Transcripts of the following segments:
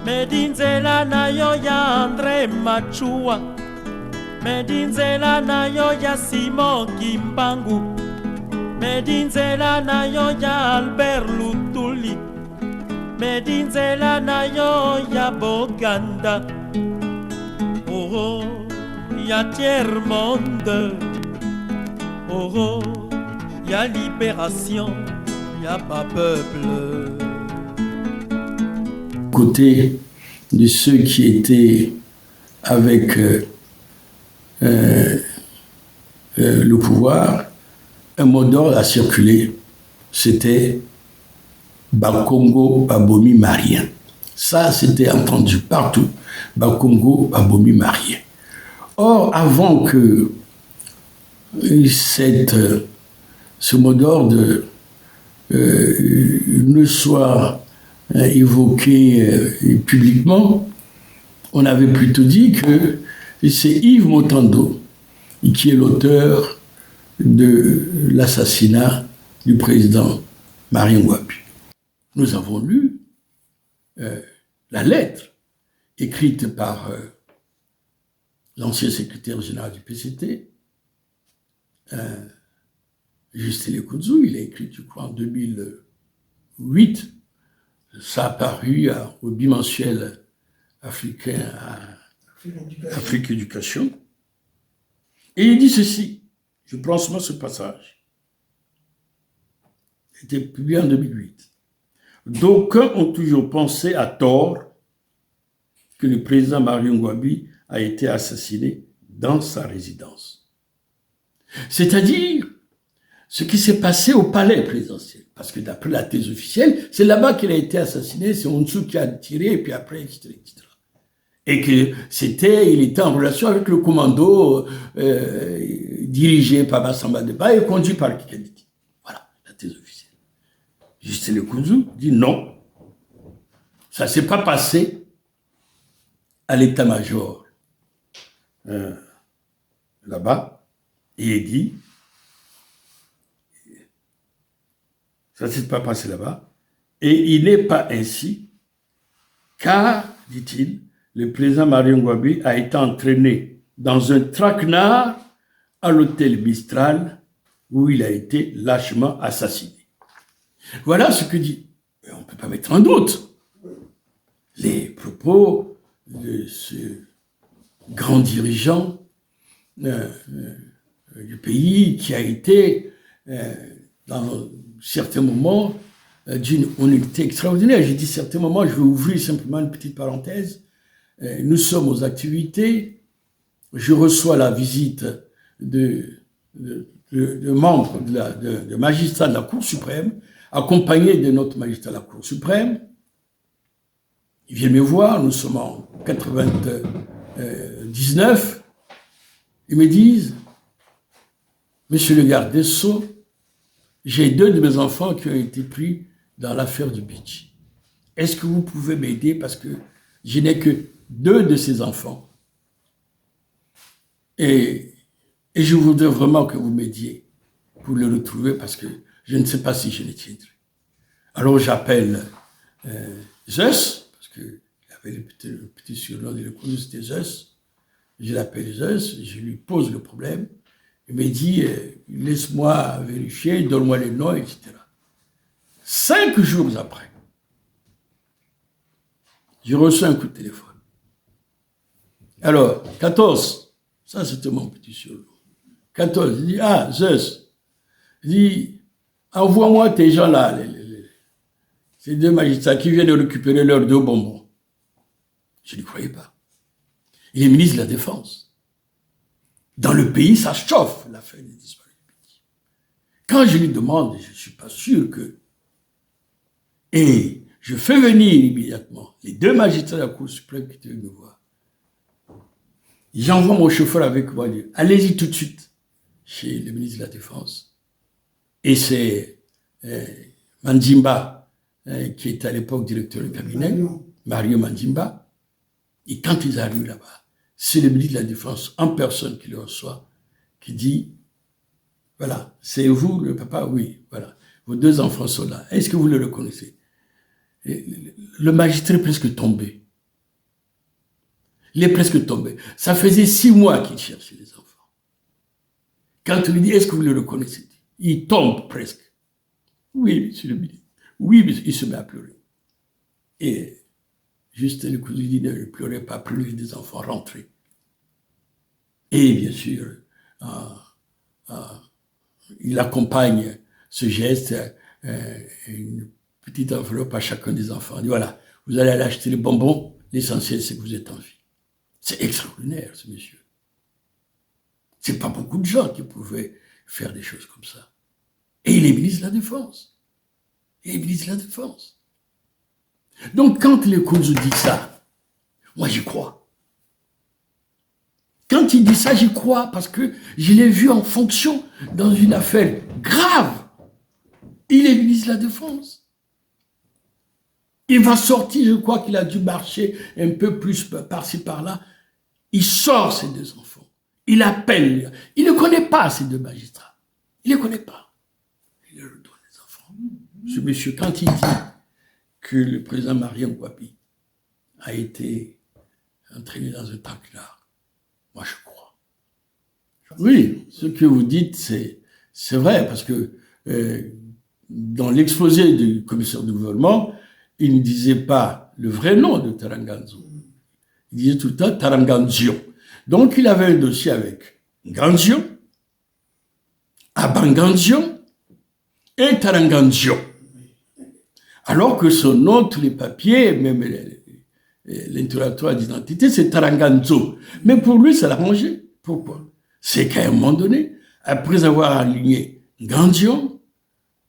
Medinzela na yo ya Andre Machua, Medinzela na yo ya Simon Kimbangu, Medinzela na yo ya Albert Lutuli, Medinzela na yo ya Boganda. Oh oh, ya tiers-monde. Oh oh, ya libération, ya pas peuple. Côté de ceux qui étaient avec le pouvoir, un mot d'ordre a circulé, c'était Bakongo Babomi Marien. Ça, c'était entendu partout, Bakongo Babomi Marien. Or, avant que ce mot d'ordre ne soit évoqué publiquement, on avait plutôt dit que c'est Yves Montando qui est l'auteur de l'assassinat du président Marien Ngouabi. Nous avons lu la lettre écrite par l'ancien secrétaire général du PCT, Justin Lekuzu. Il a écrit, je crois, en 2008. Ça a paru au bimensuel africain Afrique Éducation. Et il dit ceci, je prends seulement ce passage. C'était publié en 2008. D'aucuns ont toujours pensé à tort que le président Marien Ngouabi a été assassiné dans sa résidence. C'est-à-dire ce qui s'est passé au palais présidentiel. Parce que d'après la thèse officielle, c'est là-bas qu'il a été assassiné, c'est Onsu qui a tiré, et puis après, etc., etc. Et que il était en relation avec le commando dirigé par Bassamba Deba et conduit par Kikaditi. Voilà, la thèse officielle. Justin Lekuzu dit non, ça ne s'est pas passé à l'état-major là-bas, et il dit ça ne s'est pas passé là-bas, et il n'est pas ainsi, car, dit-il, le président Marien Ngouabi a été entraîné dans un traquenard à l'hôtel Mistral, où il a été lâchement assassiné. Voilà ce que dit, on ne peut pas mettre en doute, les propos de ce grand dirigeant du pays qui a été, dans certains moments, d'une honnêteté extraordinaire. J'ai dit certains moments, je vais ouvrir simplement une petite parenthèse. Nous sommes aux activités, je reçois la visite de membres, de magistrats de la Cour suprême, accompagnés de notre magistrat de la Cour suprême. Ils viennent me voir, nous sommes en 99, ils me disent, Monsieur le garde des Sceaux, j'ai 2 de mes enfants qui ont été pris dans l'affaire du Beach. Est-ce que vous pouvez m'aider parce que je n'ai que 2 de ces enfants. Et je voudrais vraiment que vous m'aidiez pour le retrouver parce que je ne sais pas si je les tiendrai. Alors j'appelle Zeus, parce qu'il avait le petit surnom de l'économie, c'était Zeus. Je l'appelle Zeus, je lui pose le problème. Il me dit, laisse-moi vérifier, donne-moi les noms, etc. 5 jours après, j'ai reçu un coup de téléphone. Alors, 14, ça c'était mon petit surnom. 14, il dit, ah, Zeus, il dit, envoie-moi tes gens là, ces 2 magistrats qui viennent de récupérer leurs 2 bonbons. Je ne croyais pas. Il est ministre de la Défense. Dans le pays, ça chauffe, l'affaire des disparus. Quand je lui demande, je ne suis pas sûr que... Et je fais venir immédiatement les 2 magistrats de la Cour suprême qui devaient me voir. J'envoie mon chauffeur avec moi, dire, allez-y tout de suite chez le ministre de la Défense. Et c'est Mandjimba, qui était à l'époque directeur du cabinet, Mario Mandjimba. Et quand ils arrivent là-bas, c'est le ministre de la Défense en personne qui le reçoit, qui dit, voilà, c'est vous le papa? Oui, voilà, vos 2 enfants sont là. Est-ce que vous le reconnaissez? Et le magistrat est presque tombé. Il est presque tombé. Ça faisait 6 mois qu'il cherchait les enfants. Quand on lui dit, est-ce que vous le reconnaissez? Il tombe presque. Oui, monsieur le ministre. Oui, mais il se met à pleurer. Et Justin le cousin dit, ne pleurez pas, prenez des enfants, rentrez. Et bien sûr, il accompagne ce geste, une petite enveloppe à chacun des enfants. Il dit, voilà, vous allez aller acheter les bonbons, l'essentiel c'est que vous êtes en vie. C'est extraordinaire, ce monsieur. C'est pas beaucoup de gens qui pouvaient faire des choses comme ça. Et il est ministre de la Défense. Il est ministre de la Défense. Donc, quand le Kunzu dit ça, moi j'y crois. Quand il dit ça, j'y crois parce que je l'ai vu en fonction dans une affaire grave. Il est ministre de la Défense. Il va sortir, je crois qu'il a dû marcher un peu plus par-ci par-là. Il sort ses 2 enfants. Il appelle. Il ne connaît pas ces 2 magistrats. Il ne les connaît pas. Il leur donne les enfants. Ce monsieur, quand il dit que le président Mariam Ngouabi a été entraîné dans un traquenard, moi je crois. Oui, ce que vous dites, c'est vrai, parce que dans l'exposé du commissaire du gouvernement, il ne disait pas le vrai nom de Taranganzo. Il disait tout le temps Taranganzio. Donc il avait un dossier avec Ganzio, Abanganzio et Taranganzio. Alors que son nom, tous les papiers, même l'interrogatoire d'identité, c'est Taranganzo. Mais pour lui, ça l'arrangeait. Pourquoi? C'est qu'à un moment donné, après avoir aligné Ganzio,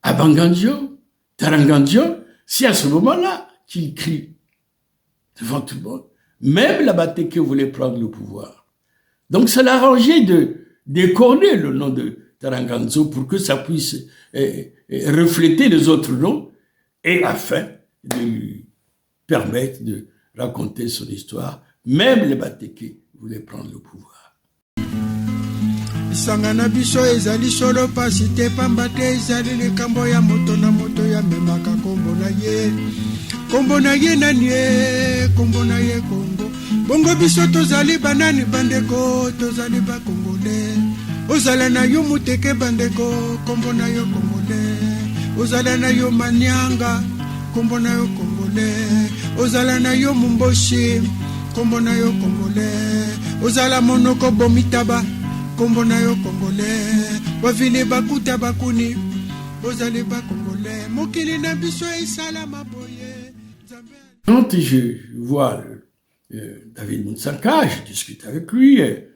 Abanganzio, Taranganzio, c'est à ce moment-là qu'il crie devant tout le monde. Même la Bateke voulait prendre le pouvoir. Donc ça l'arrangeait de décorner le nom de Taranganzo pour que ça puisse refléter les autres noms et afin de lui permettre de raconter son histoire. Même les Bateke voulaient prendre le pouvoir. Sangana biso ezali solo pasi te pamba te ezali likambo ya moto na moto ya memaka kombo na ye nani ye kombo na ye Kongo bongo biso tozali banani bandeko tozali ba Kongole ozala na yo muteke bandeko kombo na yo Kongole ozala na yo Manyanga kombo na yo Kongole ozala na yo Mumboshi kombo na yo Kongole ozala monoko bomitaba kombo na yo Congolais bavile bakuta bakuni bozali ba Congolais mokili na biso esala maboye. Quand je vois David Moutsaka, je discute avec lui et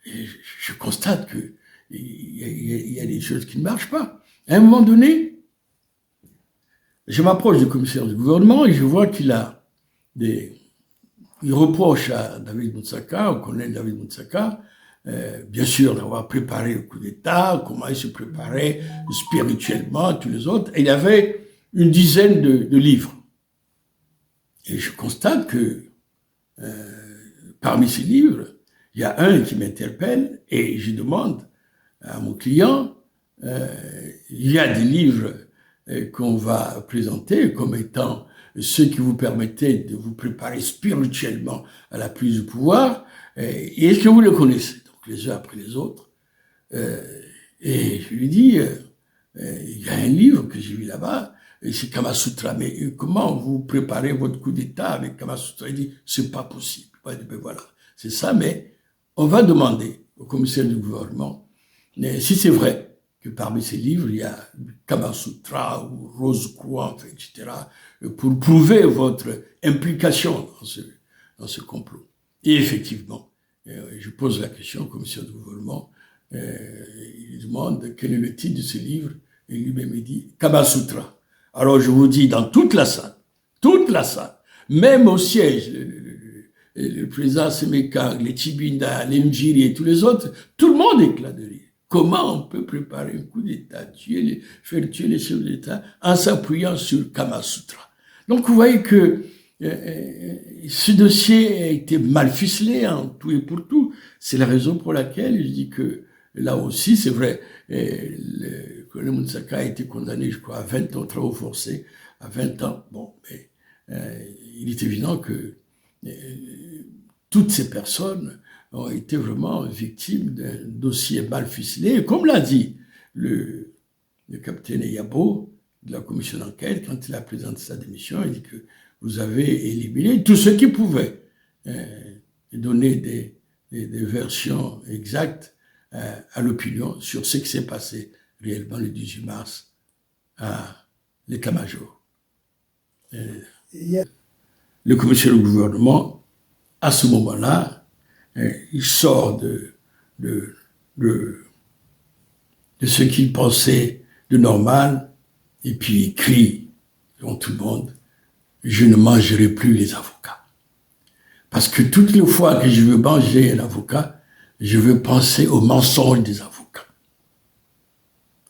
je constate que il y a des choses qui ne marchent pas. À un moment donné, je m'approche du commissaire du gouvernement et je vois qu'il a il reproche à David Moutsaka, au colonel David Moutsaka, bien sûr, d'avoir préparé le coup d'État, comment il se préparait spirituellement, tous les autres. Et il y avait une dizaine de livres. Et je constate que parmi ces livres, il y a un qui m'interpelle et je demande à mon client, il y a des livres qu'on va présenter comme étant ceux qui vous permettaient de vous préparer spirituellement à la prise du pouvoir, et est-ce que vous le connaissez? Les uns après les autres. Et je lui dis, il y a un livre que j'ai vu là-bas, c'est Kama Sutra. Mais comment vous préparez votre coup d'État avec Kama Sutra? Il dit, c'est pas possible. Ben voilà, c'est ça, mais on va demander au commissaire du gouvernement si c'est vrai que parmi ces livres, il y a Kama Sutra ou Rose Croix, etc., pour prouver votre implication dans ce complot. Et effectivement, je pose la question au commissaire du gouvernement, il demande quel est le titre de ce livre, et lui-même il dit Kama Sutra. Alors je vous dis, dans toute la salle, même au siège, le président Semekang, les Chibinda, les Mjiri et tous les autres, tout le monde éclate de rire. Comment on peut préparer un coup d'État, faire tuer les chefs d'État en s'appuyant sur Kama Sutra? Donc vous voyez que ce dossier a été mal ficelé en tout et pour tout. C'est la raison pour laquelle je dis que là aussi, c'est vrai, le colonel Moutsaka a été condamné, je crois, à 20 ans de travaux forcés, à 20 ans. Bon, mais il est évident que toutes ces personnes ont été vraiment victimes d'un dossier mal ficelé. Et comme l'a dit le capitaine Yabo de la commission d'enquête, quand il a présenté sa démission, il dit que vous avez éliminé tous ceux qui pouvaient donner des versions exactes à l'opinion sur ce qui s'est passé réellement le 18 mars à l'état-major. Le commissaire du gouvernement, à ce moment-là, il sort de ce qu'il pensait de normal, et puis il crie devant tout le monde, je ne mangerai plus les avocats. Parce que toutes les fois que je veux manger un avocat, je veux penser aux mensonges des avocats.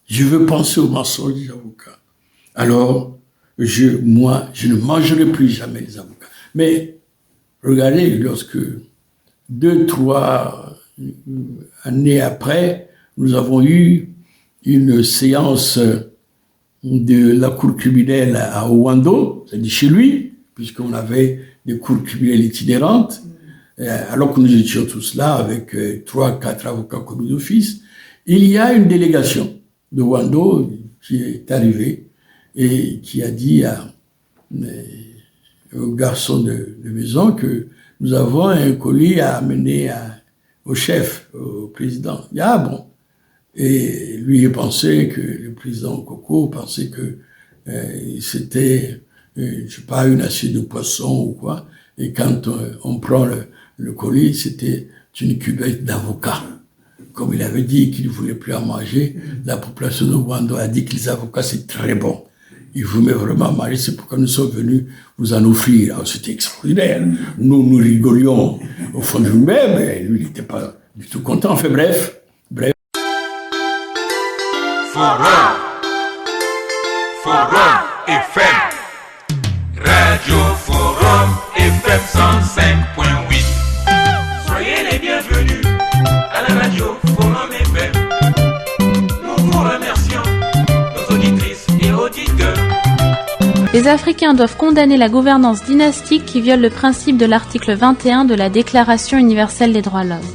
Je veux penser aux mensonges des avocats. Alors, moi, je ne mangerai plus jamais les avocats. Mais, regardez, lorsque 2-3 années après, nous avons eu une séance de la cour criminelle à Ouando, c'est-à-dire chez lui, puisqu'on avait des cours criminelles itinérantes, alors que nous étions tous là avec 3-4 avocats commis d'office, il y a une délégation de Ouando qui est arrivée et qui a dit au garçon de maison que nous avons un colis à amener au chef, au président. Il dit, ah bon. Et lui, il pensait que le président Koko pensait que c'était, je sais pas, une assiette de poisson ou quoi. Et quand on prend le colis, c'était une cuvette d'avocats. Comme il avait dit qu'il ne voulait plus en manger, la population de Ouando a dit que les avocats, c'est très bon. Il voulait vraiment manger, c'est pourquoi nous sommes venus vous en offrir. Alors, c'était extraordinaire. Nous rigolions au fond de nous-mêmes, mais lui, il n'était pas du tout content. Enfin, bref. Forum FM, Radio Forum FM 105.8. Soyez les bienvenus à la Radio Forum FM. Nous vous remercions, nos auditrices et auditeurs. Les Africains doivent condamner la gouvernance dynastique qui viole le principe de l'article 21 de la Déclaration universelle des droits de l'homme.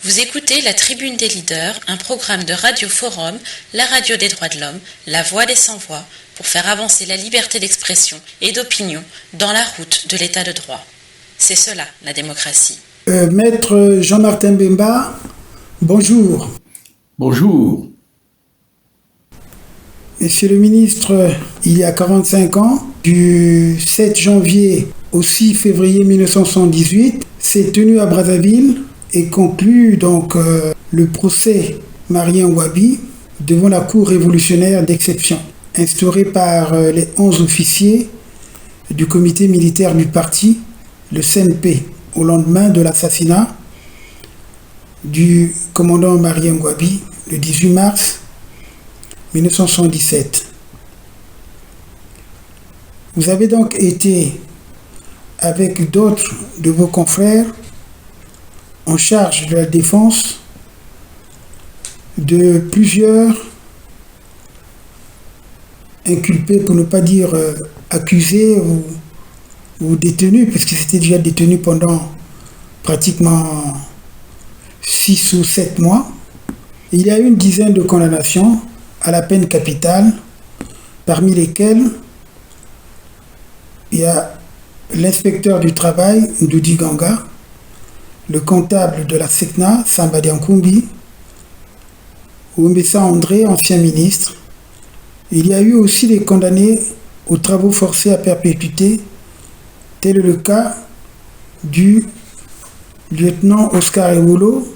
Vous écoutez La Tribune des leaders, un programme de Radio Forum, la radio des droits de l'homme, la voix des sans-voix, pour faire avancer la liberté d'expression et d'opinion dans la route de l'état de droit. C'est cela, la démocratie. Maître Jean-Martin Bemba, bonjour. Bonjour. Monsieur le ministre, il y a 45 ans, du 7 janvier au 6 février 1978, s'est tenu à Brazzaville et conclut donc le procès Marien Ngouabi devant la Cour révolutionnaire d'exception, instaurée par les 11 officiers du comité militaire du parti, le CNP, au lendemain de l'assassinat du commandant Marien Ngouabi le 18 mars 1977. Vous avez donc été, avec d'autres de vos confrères, en charge de la défense de plusieurs inculpés, pour ne pas dire accusés ou détenus, parce qu'ils étaient déjà détenus pendant pratiquement 6 ou 7 mois. Il y a eu une dizaine de condamnations à la peine capitale, parmi lesquelles il y a l'inspecteur du travail, Ndoudi Ganga, le comptable de la SECNA, Samba Diankoumbi, Oumbessa André, ancien ministre. Il y a eu aussi les condamnés aux travaux forcés à perpétuité, tel est le cas du lieutenant Oscar Ewolo,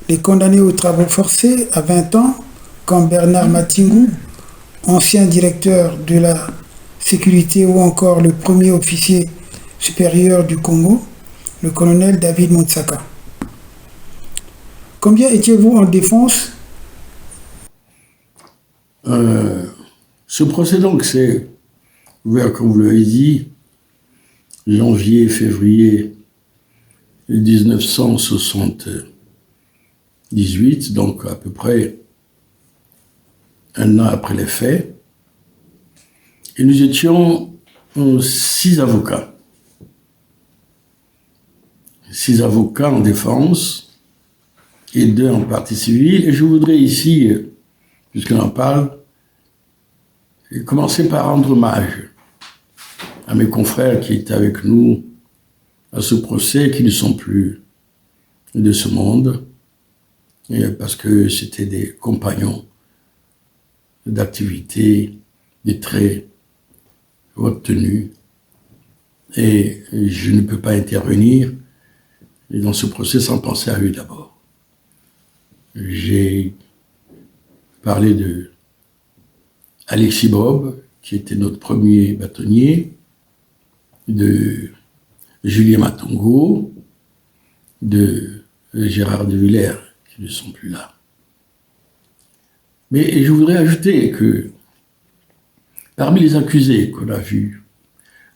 les condamnés aux travaux forcés à 20 ans, comme Bernard Matingou, ancien directeur de la sécurité, ou encore le premier officier supérieur du Congo, le colonel David Monsaka. Combien étiez-vous en défense? Ce procès, donc, c'est ouvert, comme vous l'avez dit, janvier, février 1978, donc à peu près un an après les faits. Et nous étions 6 avocats. 6 avocats en défense et 2 en partie civile. Et je voudrais ici, puisqu'on en parle, commencer par rendre hommage à mes confrères qui étaient avec nous à ce procès, qui ne sont plus de ce monde, parce que c'était des compagnons d'activité de très haute tenue. Et je ne peux pas intervenir dans ce procès sans penser à eux d'abord. J'ai parlé de Alexis Bob, qui était notre premier bâtonnier, de Julien Matongo, de Gérard de Villers, qui ne sont plus là. Mais je voudrais ajouter que parmi les accusés qu'on a vus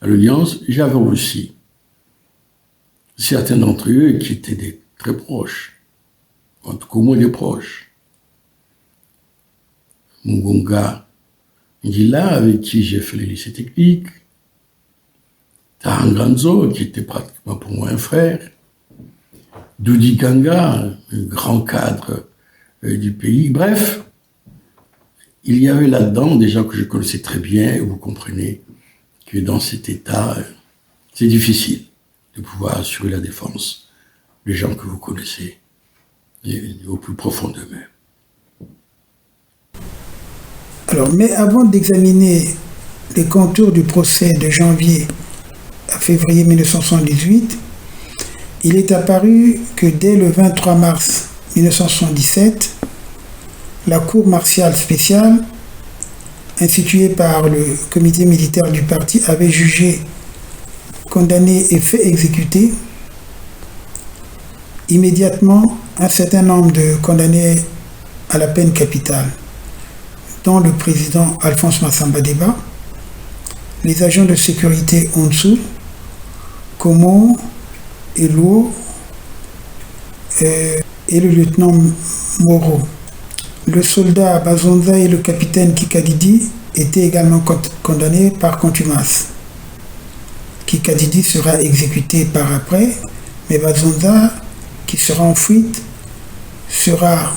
à l'audience, j'avais aussi certains d'entre eux qui étaient des très proches, en tout cas au moins des proches. Mugunga Ngila, avec qui j'ai fait les lycées techniques, Tahanganzo, qui était pratiquement pour moi un frère, Doudi Kanga, un grand cadre du pays. Bref, il y avait là-dedans des gens que je connaissais très bien, et vous comprenez que dans cet état, c'est difficile de pouvoir assurer la défense des gens que vous connaissez au plus profond d'eux-mêmes. Alors, mais avant d'examiner les contours du procès de janvier à février 1978, il est apparu que dès le 23 mars 1977, la Cour martiale spéciale, instituée par le comité militaire du parti, avait jugé, condamné et fait exécuter immédiatement un certain nombre de condamnés à la peine capitale, dont le président Alphonse Massamba Deba, les agents de sécurité Onsu, Komo, Elo et le lieutenant Moro. Le soldat Bazonza et le capitaine Kikadidi étaient également condamnés par contumace. Kikadidi sera exécuté par après, mais Bazonza, qui sera en fuite, sera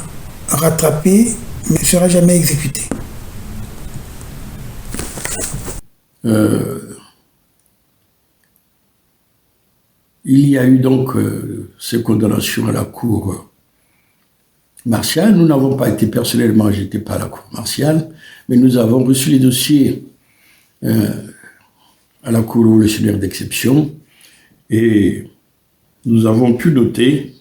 rattrapé, mais ne sera jamais exécuté. Il y a eu donc ces condamnations à la cour martiale. Nous n'avons pas été personnellement, j'étais pas à la cour martiale, mais nous avons reçu les dossiers à la cour révolutionnaire d'exception et nous avons pu noter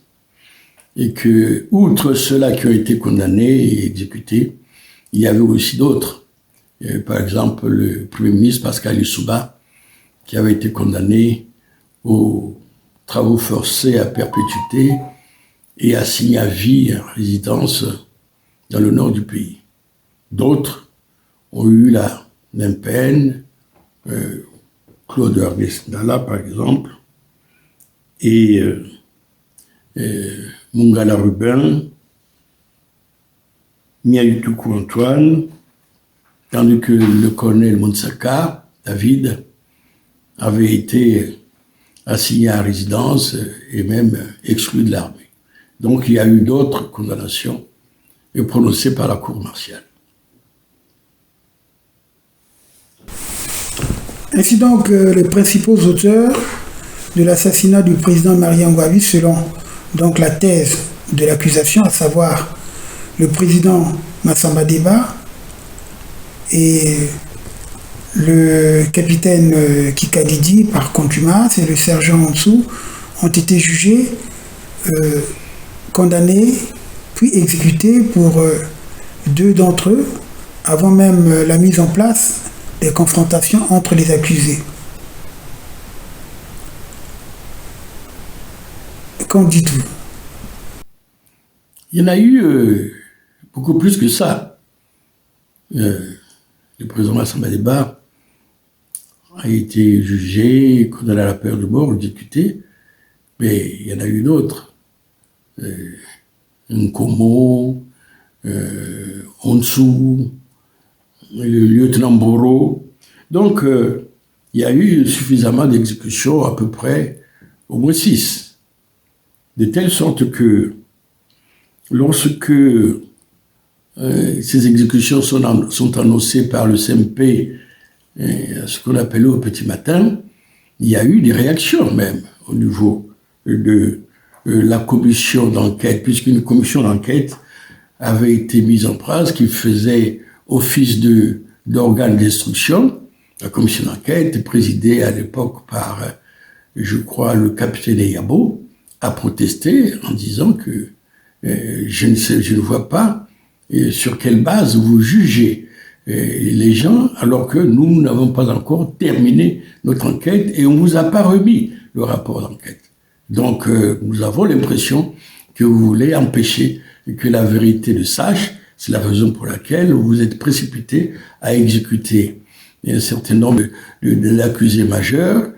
et que, outre ceux-là qui ont été condamnés et exécutés, il y avait aussi d'autres. Par exemple, le Premier ministre Pascal Lissouba, qui avait été condamné aux travaux forcés à perpétuité et assigné à vie en résidence dans le nord du pays. D'autres ont eu la même peine, Claude Ardesndala par exemple, et Mungala Rubin, Miayoutoukou Antoine, tandis que le colonel Monsaka, David, avait été assigné à résidence et même exclu de l'armée. Donc il y a eu d'autres condamnations prononcées par la cour martiale. Ainsi donc, les principaux auteurs de l'assassinat du président Marien Ngouabi, selon donc la thèse de l'accusation, à savoir le président Massamba Deba et le capitaine Kikadidi par contumace et le sergent Onsu, ont été jugés, condamnés, puis exécutés pour 2 d'entre eux, avant même la mise en place des confrontations entre les accusés. Qu'en dites-vous? Il y en a eu beaucoup plus que ça. Le président Massamba Deba a été jugé, condamné à la peine de mort, exécuté, mais il y en a eu d'autres. Nkomo, Onsu, le lieutenant Boro. Donc, il y a eu suffisamment d'exécutions, à peu près au moins 6. de telle sorte que lorsque ces exécutions sont annoncées par le CMP, ce qu'on appelle au petit matin, il y a eu des réactions même au niveau de la commission d'enquête, puisqu'une commission d'enquête avait été mise en place qui faisait office d'organe d'instruction. La commission d'enquête, présidée à l'époque par, je crois, le capitaine Yabo, a protesté en disant que je ne vois pas sur quelle base vous jugez les gens alors que nous n'avons pas encore terminé notre enquête et on ne vous a pas remis le rapport d'enquête. Donc nous avons l'impression que vous voulez empêcher que la vérité le sache. C'est la raison pour laquelle vous êtes précipité à exécuter un certain nombre de l'accusé majeur.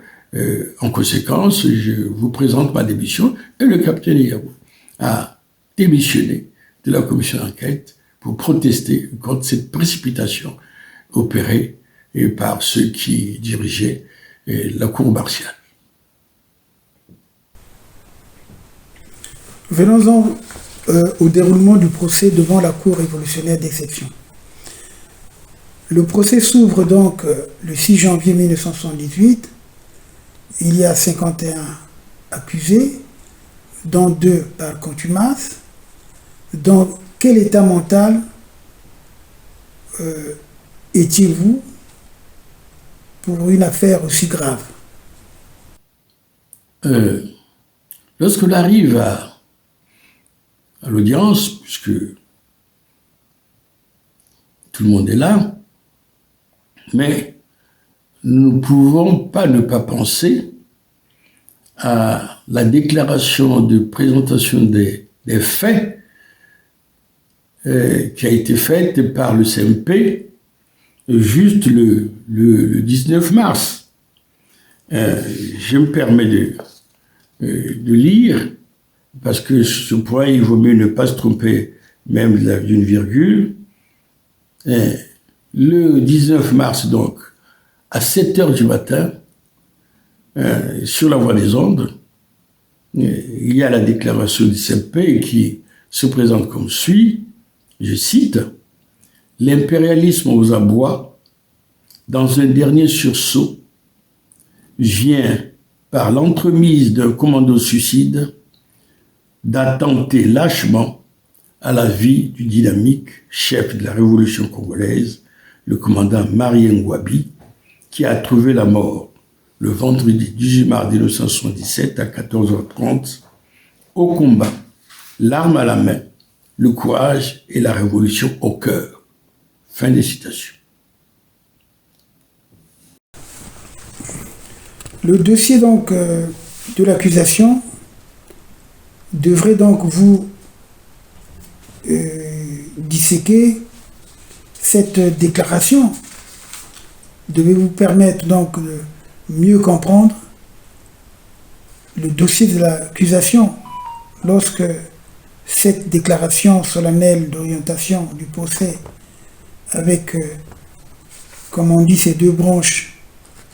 En conséquence, je vous présente ma démission et le capitaine Yabo a démissionné de la commission d'enquête pour protester contre cette précipitation opérée par ceux qui dirigeaient la cour martiale. Venons-en au déroulement du procès devant la Cour révolutionnaire d'exception. Le procès s'ouvre donc le 6 janvier 1978. Il y a 51 accusés, dont 2 par contumace. Dans quel état mental étiez-vous pour une affaire aussi grave? Lorsqu'on arrive à l'audience, puisque tout le monde est là, mais nous ne pouvons pas ne pas penser à la déclaration de présentation des faits qui a été faite par le CMP juste le 19 mars. Je me permets de lire, parce que sur ce point, il vaut mieux ne pas se tromper même d'une virgule. Le 19 mars, donc, à 7h du matin, sur la voie des ondes, il y a la déclaration du CMP qui se présente comme suit, je cite, « L'impérialisme aux abois, dans un dernier sursaut, vient, par l'entremise d'un commando suicide, d'attenter lâchement à la vie du dynamique chef de la révolution congolaise, le commandant Marien Ngouabi, qui a trouvé la mort le vendredi 18 mars 1977 à 14h30 au combat, l'arme à la main, le courage et la révolution au cœur. » Fin des citations. Le dossier donc de l'accusation devrait donc vous disséquer cette déclaration, devait vous permettre donc de mieux comprendre le dossier de l'accusation lorsque cette déclaration solennelle d'orientation du procès avec, comme on dit, ces 2 branches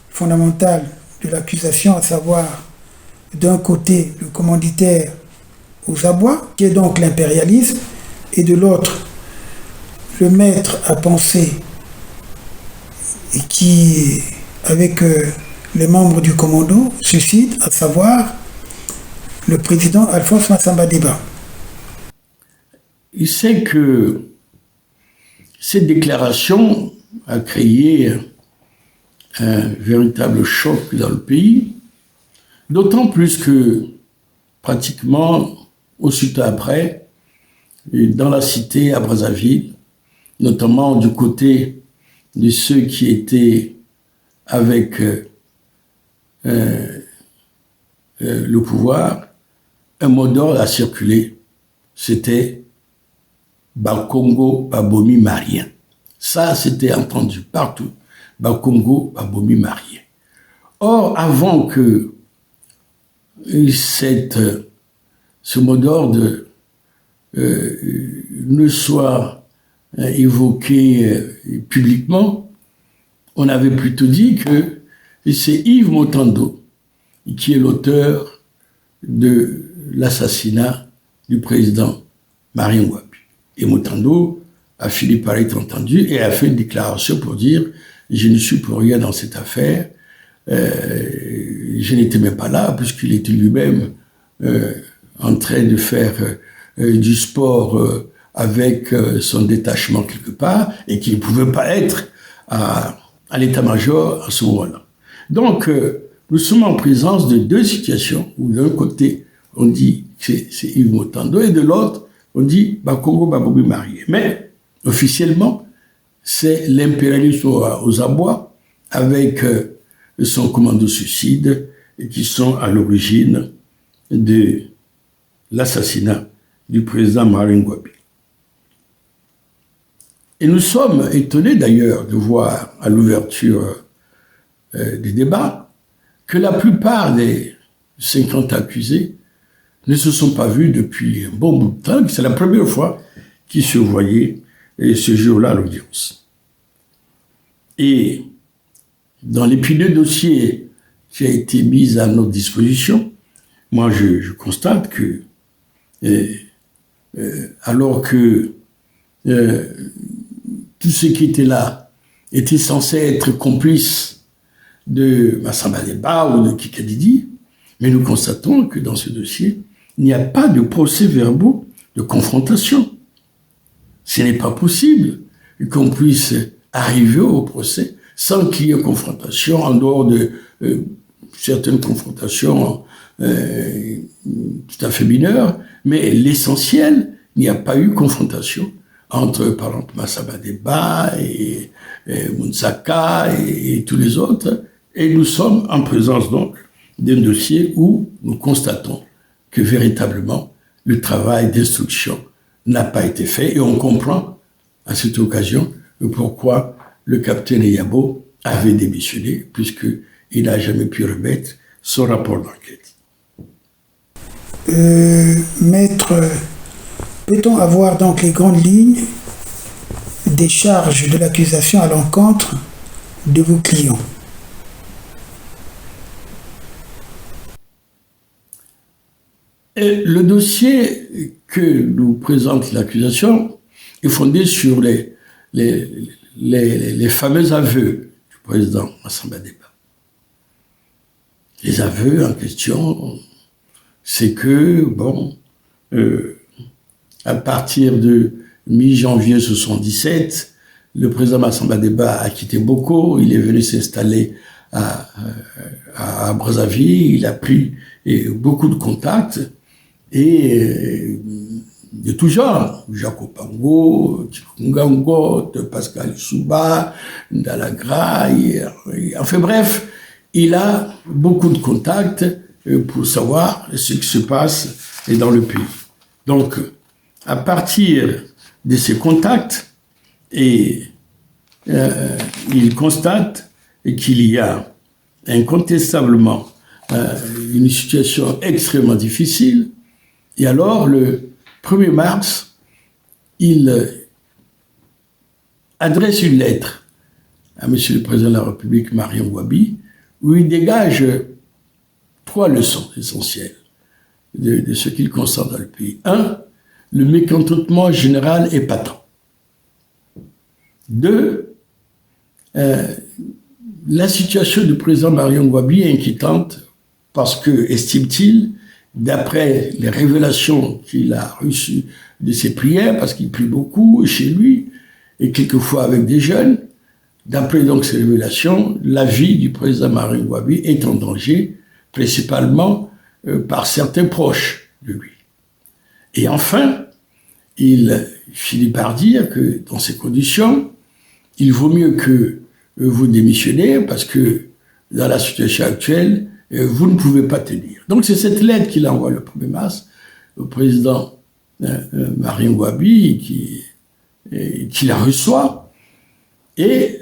fondamentales de l'accusation, à savoir d'un côté le commanditaire aux abois, qui est donc l'impérialisme, et de l'autre le maître à penser, et qui, avec les membres du commando, suscite, à savoir le président Alphonse Massamba Deba. Il sait que cette déclaration a créé un véritable choc dans le pays, d'autant plus que pratiquement aussitôt après, dans la cité à Brazzaville, notamment du côté de ceux qui étaient avec le pouvoir, un mot d'ordre a circulé, c'était Bakongo Babomi Marien. Ça, c'était entendu partout. Bakongo Babomi Marien. Or, avant que ce mot d'ordre ne soit évoqué publiquement, on avait plutôt dit que c'est Yves Montando qui est l'auteur de l'assassinat du président Mario Ngouabi. Et Mutando a fini par être entendu et a fait une déclaration pour dire « Je ne suis pour rien dans cette affaire. Je n'étais même pas là puisqu'il était lui-même en train de faire du sport avec son détachement quelque part et qu'il ne pouvait pas être à l'état-major à ce moment-là. » Donc, nous sommes en présence de deux situations où d'un côté, on dit que c'est Yves Mutando et de l'autre, on dit Bakongo Babobi marié. Mais officiellement, c'est l'impérialisme aux abois avec son commando suicide qui sont à l'origine de l'assassinat du président Mario Ngouabi. Et nous sommes étonnés d'ailleurs de voir à l'ouverture des débats que la plupart des 50 accusés ne se sont pas vus depuis un bon bout de temps. C'est la première fois qu'ils se voyaient ce jour-là à l'audience. Et dans l'épineux dossier qui a été mis à notre disposition, moi je constate que alors que tous ceux qui étaient là étaient censés être complices de Massamba Deba ou de Kikadidi, mais nous constatons que dans ce dossier, il n'y a pas de procès-verbaux de confrontation. Ce n'est pas possible qu'on puisse arriver au procès sans qu'il y ait confrontation, en dehors de certaines confrontations tout à fait mineures, mais l'essentiel, il n'y a pas eu confrontation entre, par exemple, Massamba Deba et Mounsaka et tous les autres. Et nous sommes en présence donc d'un dossier où nous constatons que véritablement le travail d'instruction n'a pas été fait et on comprend à cette occasion pourquoi le capitaine Eyabo avait démissionné puisqu'il n'a jamais pu remettre son rapport d'enquête. Maître, peut-on avoir donc les grandes lignes des charges de l'accusation à l'encontre de vos clients? Et le dossier que nous présente l'accusation est fondé sur les fameux aveux du président Massamba Deba. Les aveux en question, c'est que, à partir de mi-janvier 1977, le président Massamba Deba a quitté Boko, il est venu s'installer à Brazzaville, il a pris beaucoup de contacts, et de tout genre, Jaco Pango, Tikungango, Pascal Souba, Ndalagra, enfin bref, il a beaucoup de contacts pour savoir ce qui se passe dans le pays. Donc, à partir de ces contacts, il constate qu'il y a incontestablement une situation extrêmement difficile. Et alors, le 1er mars, il adresse une lettre à M. le Président de la République, Mario Ngouabi, où il dégage 3 leçons essentielles de ce qu'il constate dans le pays. 1, le mécontentement général est patent. 2, la situation du président Mario Ngouabi est inquiétante parce que, estime-t-il, d'après les révélations qu'il a reçues de ses prières, parce qu'il prie beaucoup chez lui, et quelquefois avec des jeunes, d'après donc ces révélations, la vie du président Mario Ngouabi est en danger, principalement par certains proches de lui. Et enfin, il finit par dire que dans ces conditions, il vaut mieux que vous démissionnez, parce que dans la situation actuelle, vous ne pouvez pas tenir. Donc c'est cette lettre qu'il envoie le 1er mars au président Mario Ngouabi qui la reçoit et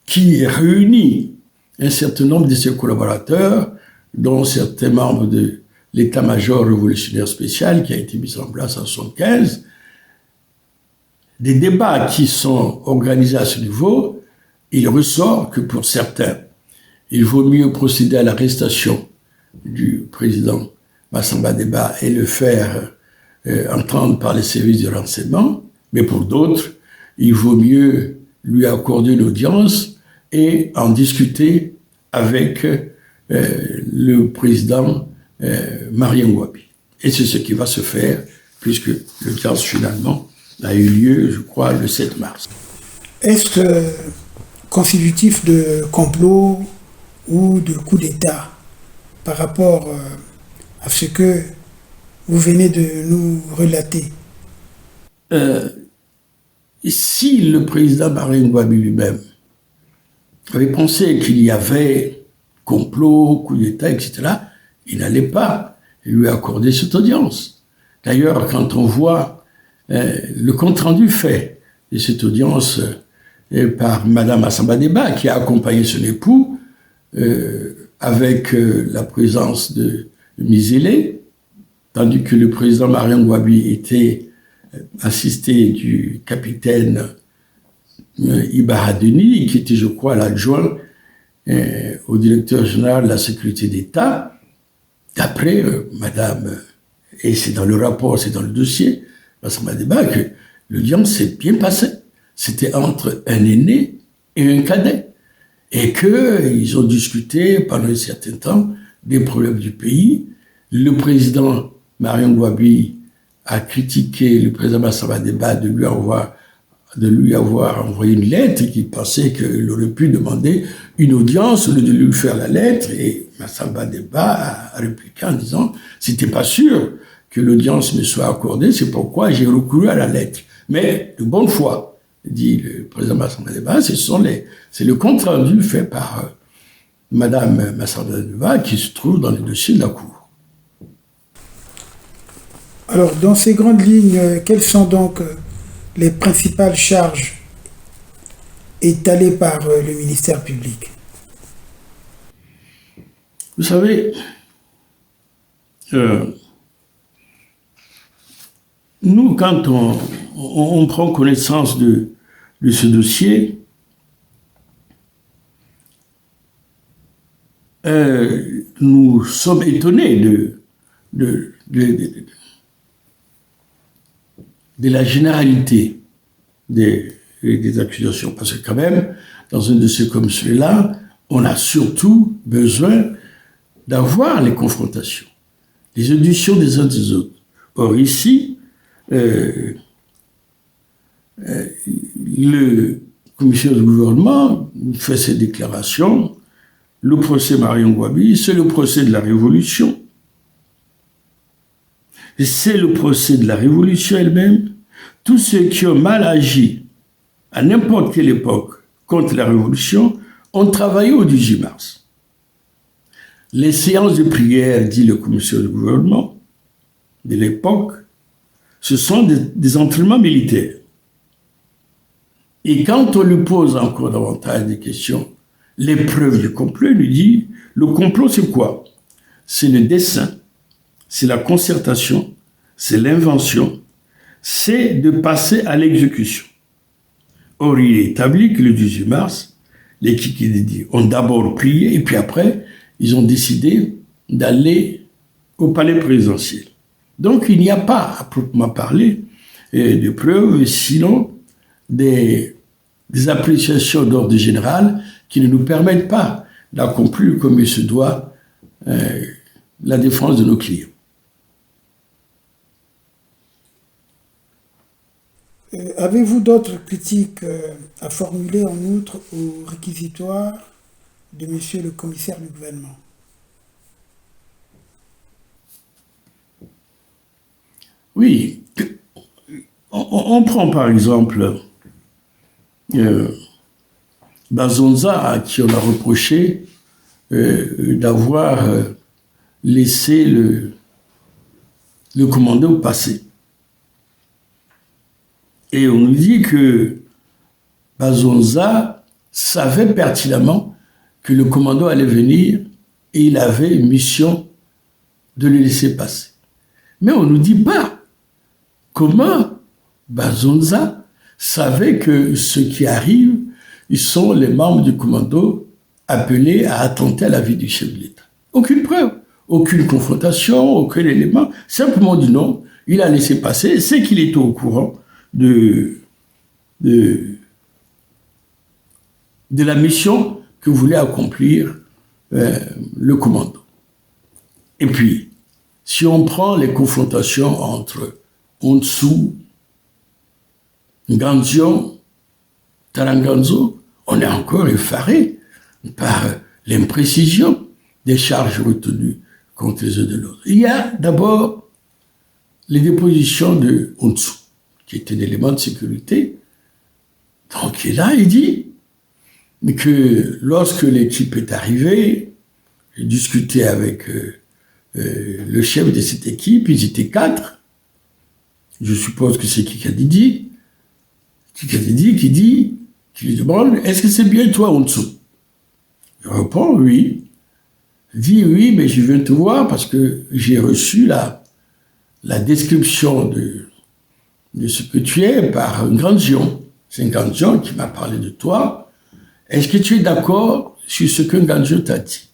qui réunit un certain nombre de ses collaborateurs, dont certains membres de l'état-major révolutionnaire spécial qui a été mis en place en 1975. Des débats qui sont organisés à ce niveau, il ressort que pour certains, il vaut mieux procéder à l'arrestation du président Massamba Deba et le faire entendre par les services de renseignement, mais pour d'autres, il vaut mieux lui accorder une audience et en discuter avec le président Marien Ngouabi. Et c'est ce qui va se faire, puisque l'audience finalement a eu lieu, je crois, le 7 mars. Est-ce constitutif de complot ou de coup d'État par rapport à ce que vous venez de nous relater? Si le président Marien Ngouabi lui-même avait pensé qu'il y avait complot, coup d'État, etc., il n'allait pas lui accorder cette audience. D'ailleurs, quand on voit le compte-rendu fait de cette audience par Madame Massamba Deba, qui a accompagné son époux, avec la présence de Mizélé, tandis que le président Marien Ngouabi était assisté du capitaine Ibarra Denis, qui était, je crois, l'adjoint au directeur général de la sécurité d'État, d'après Madame, et c'est dans le rapport, c'est dans le dossier, Massamba Deba, que l'audience s'est bien passée. C'était entre un aîné et un cadet. Et qu'ils ont discuté pendant un certain temps des problèmes du pays. Le président Marien Ngouabi a critiqué le président Massamba Deba de lui avoir envoyé une lettre et qu'il pensait qu'il aurait pu demander une audience au lieu de lui faire la lettre. Et Massamba Deba a répliqué en disant « C'était pas sûr que l'audience me soit accordée, c'est pourquoi j'ai recouru à la lettre. Mais de bonne foi, dit le président Massamba Deba, c'est le compte-rendu fait par Madame Massamba Deba qui se trouve dans les dossiers de la Cour. » Alors, dans ces grandes lignes, quelles sont donc les principales charges étalées par le ministère public? Vous savez, nous, quand on prend connaissance de ce dossier, nous sommes étonnés de la généralité des accusations. Parce que quand même, dans un dossier comme celui-là, on a surtout besoin d'avoir les confrontations, les auditions des uns des autres. Or ici, le commissaire du gouvernement fait ses déclarations. Le procès Marien Ngouabi, c'est le procès de la Révolution. Et c'est le procès de la Révolution elle-même. Tous ceux qui ont mal agi à n'importe quelle époque contre la Révolution ont travaillé au 18 mars. Les séances de prière, dit le commissaire du gouvernement de l'époque, ce sont des entraînements militaires. Et quand on lui pose encore davantage des questions, les preuves du complot, il lui dit, le complot c'est quoi? C'est le dessein, c'est la concertation, c'est l'invention, c'est de passer à l'exécution. Or, il est établi que le 18 mars, les Kikididi ont d'abord prié et puis après, ils ont décidé d'aller au palais présidentiel. Donc, il n'y a pas, à proprement parler, de preuves, sinon des appréciations d'ordre général qui ne nous permettent pas d'accomplir comme il se doit la défense de nos clients. Avez-vous d'autres critiques à formuler en outre au réquisitoire de monsieur le commissaire du gouvernement? Oui. On prend par exemple Bazonza, à qui on a reproché d'avoir laissé le commando passer. Et on nous dit que Bazonza savait pertinemment que le commando allait venir et il avait une mission de le laisser passer. Mais on ne nous dit pas comment Bazonza savait que ceux qui arrivent, ils sont les membres du commando appelés à attenter à la vie du chef de l'État. Aucune preuve, aucune confrontation, aucun élément, simplement dit non, il a laissé passer, c'est qu'il était au courant de la mission que voulait accomplir le commando. Et puis, si on prend les confrontations entre Ontsou, Nganzio, Taranganzo, on est encore effaré par l'imprécision des charges retenues contre les uns de l'autre. Il y a d'abord les dépositions de Ontsou, qui est un élément de sécurité. Donc, et là, il dit que lorsque l'équipe est arrivée, j'ai discuté avec le chef de cette équipe, ils étaient 4. Je suppose que c'est Kikadidi. Kikadidi qui lui demande, est-ce que c'est bien toi, Ontsou? Je réponds, oui. Il dit, oui, mais je viens te voir parce que j'ai reçu la description de ce que tu es par un Nganzio. C'est un Nganzio qui m'a parlé de toi. Est-ce que tu es d'accord sur ce qu'un Nganzio t'a dit?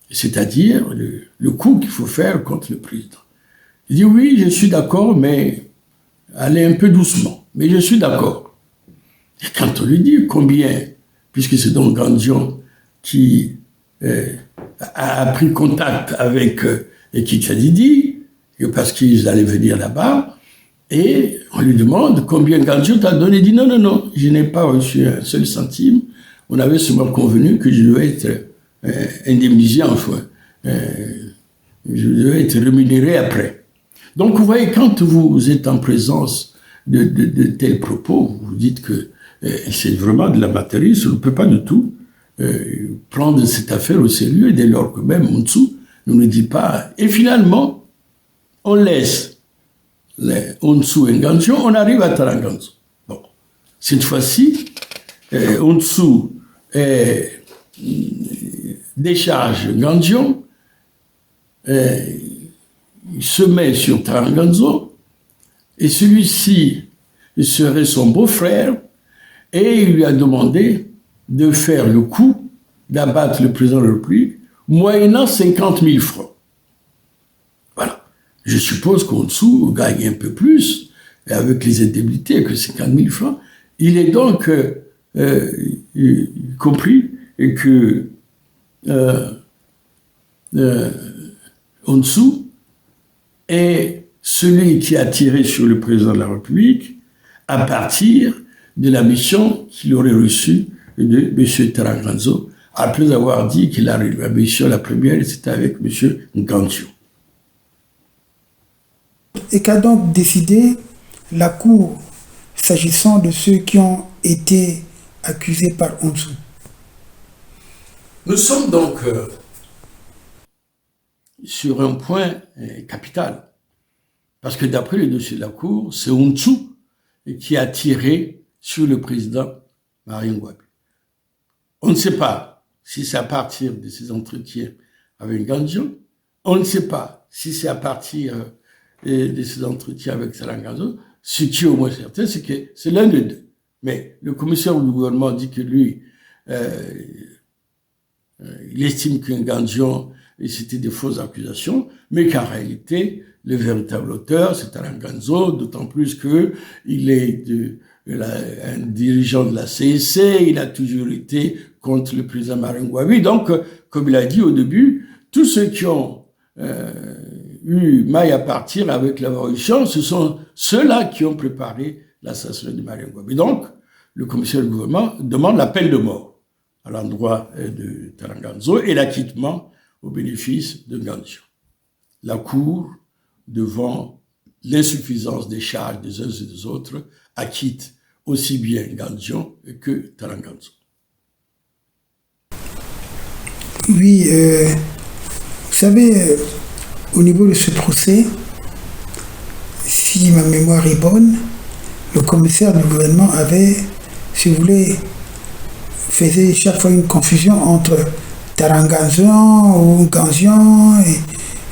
C'est-à-dire le coup qu'il faut faire contre le président. Il dit, oui, je suis d'accord, mais allez un peu doucement. Mais je suis d'accord. Et quand on lui dit combien, puisque c'est donc Nganzio qui a pris contact avec Kikadidi, parce qu'ils allaient venir là-bas, et on lui demande combien Nganzio t'a donné. Il dit non, je n'ai pas reçu un seul centime. On avait seulement convenu que je devais être indemnisé, enfin, je devais être rémunéré après. Donc vous voyez, quand vous êtes en présence de tels propos, vous dites que c'est vraiment de l'amateurisme, on ne peut pas du tout prendre cette affaire au sérieux, dès lors que même Ontsou ne nous dit pas. Et finalement, on laisse Ontsou et Nganzio, on arrive à Taranganzo. Bon, cette fois-ci, Ontsou décharge Nganzio, il se met sur Taranganzo, et celui-ci serait son beau-frère, et il lui a demandé de faire le coup d'abattre le président de la République, moyennant 50 000 francs. Voilà. Je suppose qu'Ontsou gagne un peu plus, et avec les indemnités, que 50 000 francs. Il est donc compris que Ontsou est celui qui a tiré sur le président de la République à partir de la mission qu'il aurait reçue de M. Taranganzo, après avoir dit qu'il a eu la mission, la première, c'était avec M. Nganzio. Et qu'a donc décidé la Cour s'agissant de ceux qui ont été accusés par Ontsou? Nous sommes donc sur un point capital. Parce que d'après le dossier de la Cour, c'est Ontsou qui a tiré sur le président Mario Ngouabi. On ne sait pas si c'est à partir de ces entretiens avec Nganzio, on ne sait pas si c'est à partir de ces entretiens avec Taranganzo. Ce qui est au moins certain, c'est que c'est l'un des deux. Mais le commissaire du gouvernement dit que lui, il estime que Nganzio, c'était des fausses accusations, mais qu'en réalité, le véritable auteur, c'est Taranganzo, d'autant plus qu'il est un dirigeant de la CSC, il a toujours été contre le président Mario Ngouabi. Donc, comme il a dit au début, tous ceux qui ont eu maille à partir avec la révolution, ce sont ceux-là qui ont préparé l'assassinat de Mario Ngouabi. Donc, le commissaire du gouvernement demande la peine de mort à l'endroit de Taranganzo et l'acquittement au bénéfice de Nganzio. La Cour, devant l'insuffisance des charges des uns et des autres, acquitte aussi bien Nganzio que Taranganzo. Oui, vous savez, au niveau de ce procès, si ma mémoire est bonne, le commissaire du gouvernement avait, si vous voulez, faisait chaque fois une confusion entre Taranganzo ou Nganzio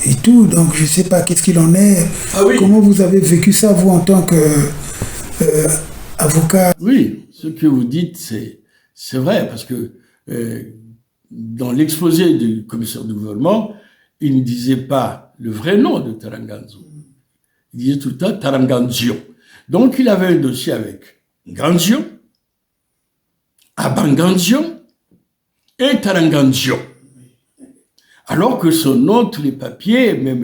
et tout. Donc je ne sais pas qu'est-ce qu'il en est. Ah oui. Comment vous avez vécu ça, vous, en tant qu'avocat? Oui, ce que vous dites, c'est vrai, parce que dans l'exposé du commissaire du gouvernement, il ne disait pas le vrai nom de Taranganzo. Il disait tout le temps Taranganzio. Donc, il avait un dossier avec Ganzio, Abanganzio et Taranganzio. Alors que son nom, tous les papiers, même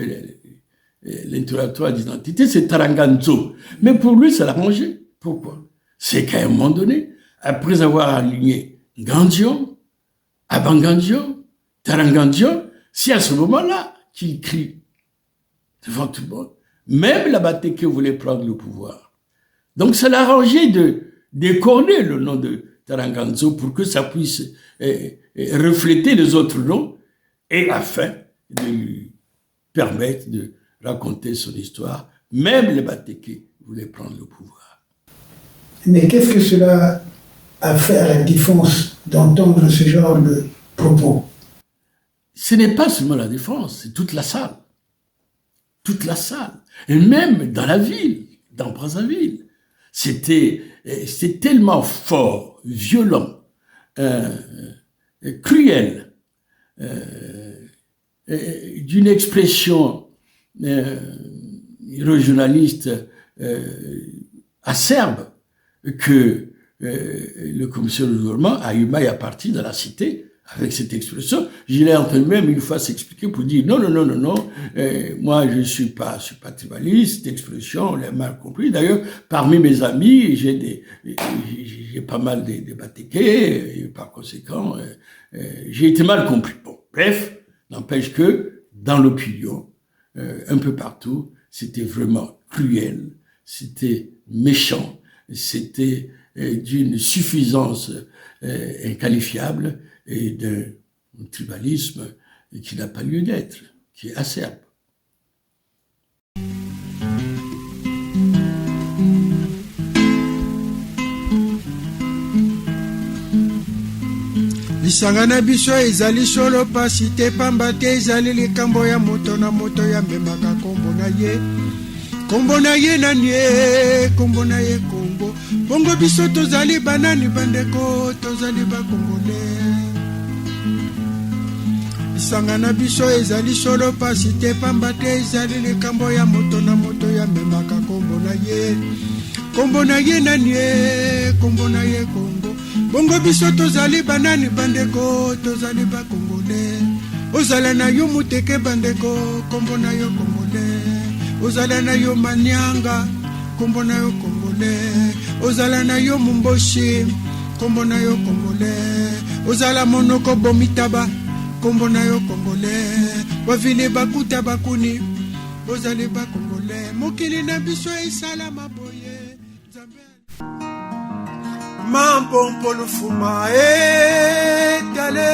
l'interrogatoire d'identité, c'est Taranganzo. Mais pour lui, ça l'a rangé. Pourquoi? C'est qu'à un moment donné, après avoir aligné Ganzio, Abanganzio, Taranganzio, c'est à ce moment-là qu'il crie devant tout le monde. Même la Bateke voulait prendre le pouvoir. Donc, ça l'a arrangé de décorner le nom de Taranganzo pour que ça puisse refléter les autres noms et afin de lui permettre de raconter son histoire. Même les Bateke voulaient prendre le pouvoir. Mais qu'est-ce que cela a fait à la défense d'entendre ce genre de propos? Ce n'est pas seulement la défense, c'est toute la salle. Toute la salle. Et même dans la ville, dans Brazzaville. C'était tellement fort, violent, cruel, d'une expression régionaliste acerbe que le commissaire de gouvernement a eu maille à partir de la cité avec cette expression. Je l'ai entendu même une fois s'expliquer pour dire non, moi je suis pas tribaliste, cette expression, on l'a mal compris. D'ailleurs, parmi mes amis, j'ai pas mal de Batékés, et par conséquent, j'ai été mal compris. Bon, bref, n'empêche que dans l'opinion, un peu partout, c'était vraiment cruel, c'était méchant, c'était d'une suffisance inqualifiable et d'un tribalisme qui n'a pas lieu d'être, qui est acerbe. lisanga na biso ezali solo pasi te pamba te ezali likambo ya moto na moto ya memaka kombo na ye nani ye kombo na ye Kongo bongo biso tozali banani bandeko tozali bakongole lisanga na biso ezali solo pasi te pamba te ezali likambo ya moto na moto ya memaka kombo na ye nani ye kombo na ye Kongo bongo biso tozali banani bandeko tozali bakongole ozala na yo muteke bandeko kombo na yo kongole ozala na yo manyanga kombo na yo kongole ozala na yo mumboshi kombo na yo kongole ozala monoko bomitaba kombo na yo kongole bavile bakuta bakuni ozali bakongole mokili na biso esala maboye mampompo lufuma etale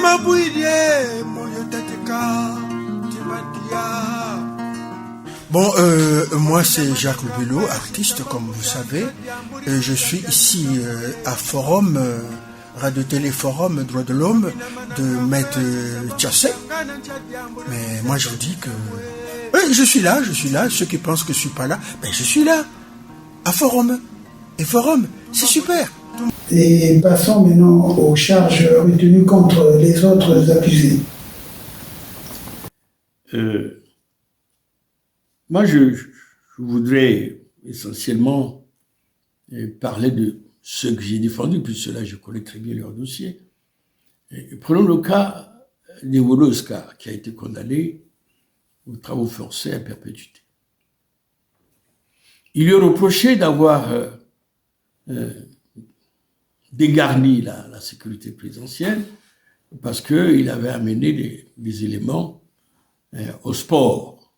mabouidie moyo tateka timadia. Bon, moi c'est Jacques Lubello, artiste comme vous savez. Je suis ici à Forum, Radio-Télé Forum, Droits de l'Homme, de Maître Tchassé. Mais moi je vous dis que... Oui, je suis là. Ceux qui pensent que je suis pas là, ben je suis là, à Forum. Et Forum, c'est super. Et passons maintenant aux charges retenues contre les autres accusés. Moi, je voudrais essentiellement parler de ceux que j'ai défendus, puis ceux-là, je connais très bien leur dossier. Prenons le cas de Woloska, qui a été condamné aux travaux forcés à perpétuité. Il lui est reproché d'avoir dégarni la sécurité présidentielle parce qu'il avait amené des éléments au sport.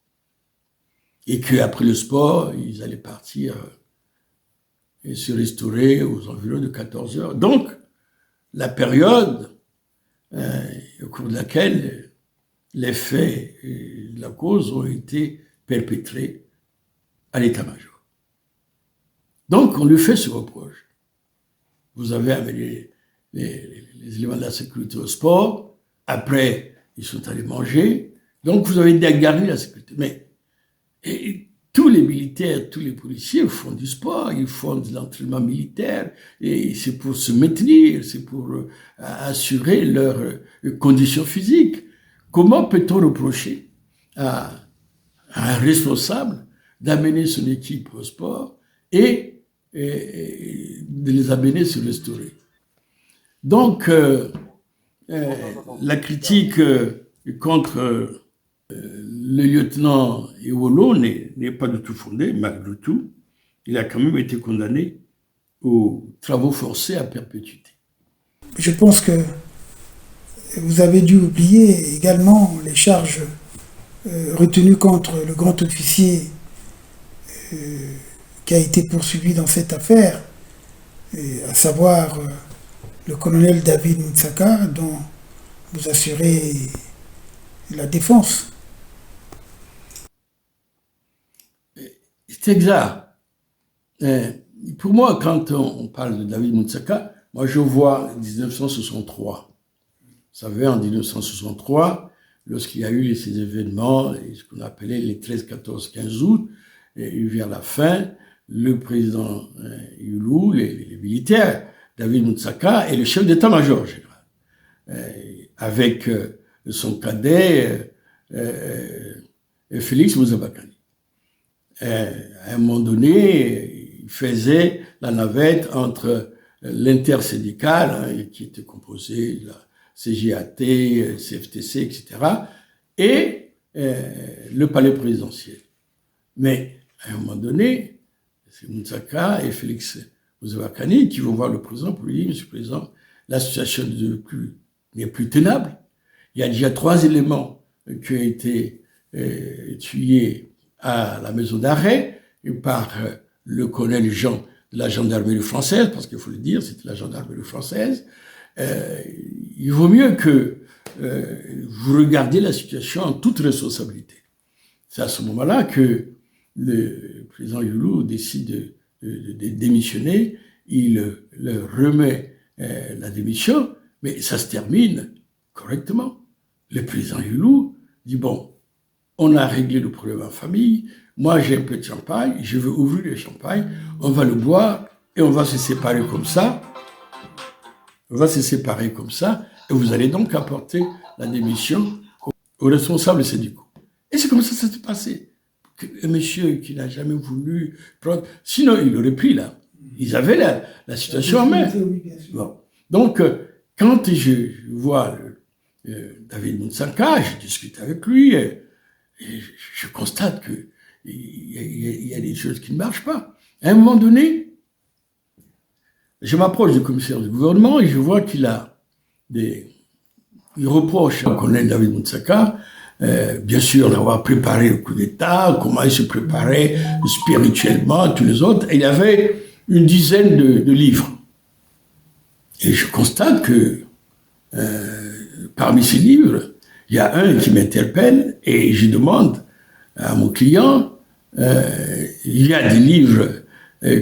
Et qu'après le sport, ils allaient partir et se restaurer aux environs de 14 heures. Donc, la période au cours de laquelle les faits et la cause ont été perpétrés à l'état-major. Donc, on lui fait ce reproche. Vous avez amené les éléments de la sécurité au sport, après, ils sont allés manger, donc vous avez dégarni la sécurité. Mais tous les militaires, tous les policiers font du sport, ils font de l'entraînement militaire, et c'est pour se maintenir, c'est pour assurer leurs conditions physiques. Comment peut-on reprocher à un responsable d'amener son équipe au sport et de les amener se restaurer? Donc, la critique contre le lieutenant Ewolo n'est pas du tout fondée, malgré tout. Il a quand même été condamné aux travaux forcés à perpétuité. Je pense que vous avez dû oublier également les charges retenues contre le grand officier qui a été poursuivi dans cette affaire, à savoir le colonel David Moutsaka, dont vous assurez la défense. C'est exact. Pour moi, quand on parle de David Moutsaka, moi je vois 1963. Vous savez, en 1963, lorsqu'il y a eu ces événements, ce qu'on appelait les 13, 14, 15 août, et vers la fin, le président Yulu, les militaires, David Moutsaka est le chef d'état-major général, avec son cadet Félix Mouzabakani. À un moment donné, il faisait la navette entre l'intersyndicale, qui était composée de la CGAT, CFTC, etc., et le palais présidentiel. Mais à un moment donné, c'est Moutsaka et Félix Mouzabakani qui vont voir le président pour lui dire: Monsieur le Président, la situation n'est plus tenable. Il y a déjà 3 éléments qui ont été tués à la maison d'arrêt par le colonel Jean de la gendarmerie française, parce qu'il faut le dire, c'était la gendarmerie française. Il vaut mieux que vous regardiez la situation en toute responsabilité. C'est à ce moment-là que le président Yulu décide de démissionner. Il leur remet la démission, mais ça se termine correctement. Le président Yulu dit: bon, on a réglé le problème en famille, moi j'ai un peu de champagne, je veux ouvrir le champagne, on va le boire et on va se séparer comme ça. On va se séparer comme ça, et vous allez donc apporter la démission aux responsables syndicaux. Et c'est comme ça que ça s'est passé. Un monsieur qui n'a jamais voulu prendre... Sinon, il aurait pris là. Ils avaient la situation en main. Bon. Donc, quand je vois David Moutsaka, je discute avec lui, et je constate qu'il y a des choses qui ne marchent pas. À un moment donné, je m'approche du commissaire du gouvernement et je vois qu'il a il reproche au colonel David Moutsaka, bien sûr, d'avoir préparé le coup d'État, comment il se préparait spirituellement, tous les autres. Et il y avait une dizaine de livres. Et je constate que parmi ces livres, il y a un qui m'interpelle et je demande à mon client, il y a des livres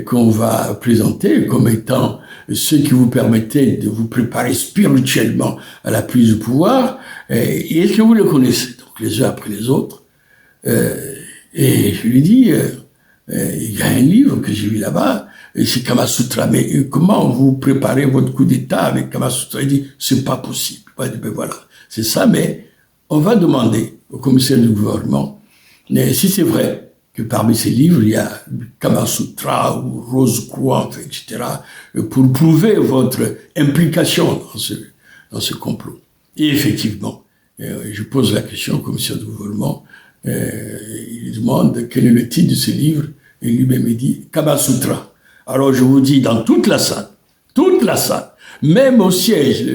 qu'on va présenter comme étant ceux qui vous permettaient de vous préparer spirituellement à la prise du pouvoir, et est-ce que vous les connaissez? Donc les uns après les autres. Et je lui dis, il y a un livre que j'ai vu là-bas, et c'est Kama Sutra, mais comment vous préparez votre coup d'État avec Kama Sutra? Il dit, c'est pas possible. Je dis, ben voilà, c'est ça, mais on va demander au commissaire du gouvernement, mais si c'est vrai que parmi ces livres, il y a Kama Sutra ou Rose Croix, etc., pour prouver votre implication dans ce complot. Et effectivement, je pose la question au commissaire du gouvernement, il demande quel est le titre de ce livre, et lui-même il dit Kama Sutra. Alors je vous dis, dans toute la salle, même au siège,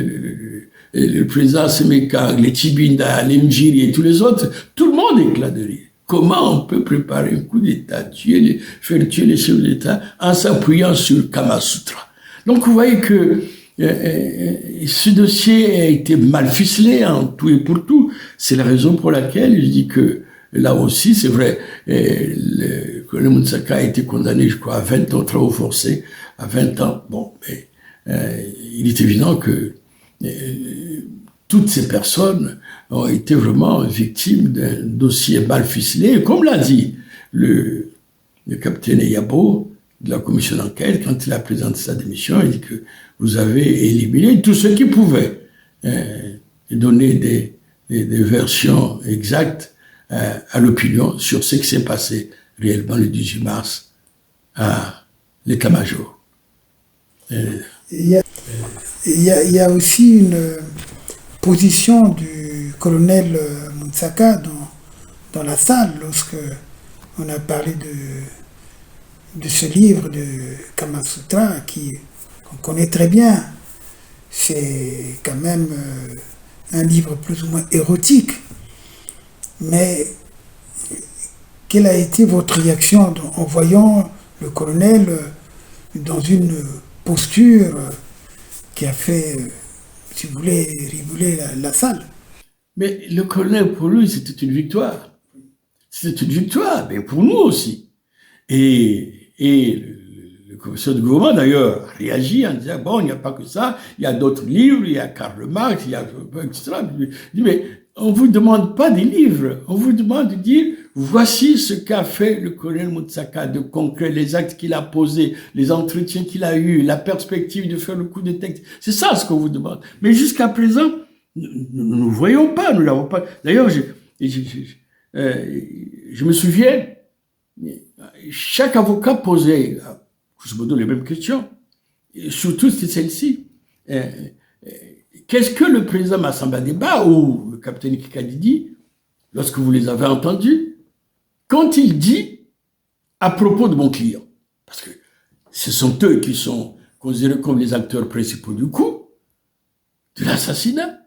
le président Semekang, les Tchibinda, les Mjiri et tous les autres, tout le monde éclate de rire. Comment on peut préparer un coup d'État, faire tuer les chefs d'État en s'appuyant sur Kama Sutra? Donc vous voyez que ce dossier a été mal ficelé en tout et pour tout. C'est la raison pour laquelle je dis que là aussi, c'est vrai, le colonel Moutsaka a été condamné, je crois, à 20 ans de travaux forcés, à 20 ans. Bon, mais il est évident que toutes ces personnes ont été vraiment victimes d'un dossier mal ficelé. Comme l'a dit le capitaine Yabo de la commission d'enquête, quand il a présenté sa démission, il dit que vous avez éliminé tous ceux qui pouvaient donner des versions exactes à l'opinion sur ce qui s'est passé réellement le 18 mars à l'état-major. Il y a aussi une position du colonel Moutsaka dans la salle lorsque on a parlé de ce livre de Kama Sutra qu'on connaît très bien. C'est quand même un livre plus ou moins érotique. Mais quelle a été votre réaction en voyant le colonel dans une posture qui a fait, si vous voulez, rigoler la salle? Mais le colonel, pour lui, c'était une victoire. C'était une victoire, mais pour nous aussi. Et le commissaire du gouvernement, d'ailleurs, a réagi en disant, bon, il n'y a pas que ça, il y a d'autres livres, il y a Karl Marx, il y a etc. Il dit, mais on ne vous demande pas des livres, on vous demande de dire, voici ce qu'a fait le colonel Moutsaka de concret, les actes qu'il a posés, les entretiens qu'il a eus, la perspective de faire le coup de texte. C'est ça ce qu'on vous demande. Mais jusqu'à présent, nous ne voyons pas, nous l'avons pas. D'ailleurs, je me souviens, chaque avocat posait, grosso modo, les mêmes questions. Et surtout, c'était celle-ci. Qu'est-ce que le président Massamba Deba ou le capitaine Kikadi dit, lorsque vous les avez entendus, quand il dit à propos de mon client, parce que ce sont eux qui sont considérés comme les acteurs principaux du coup, de l'assassinat,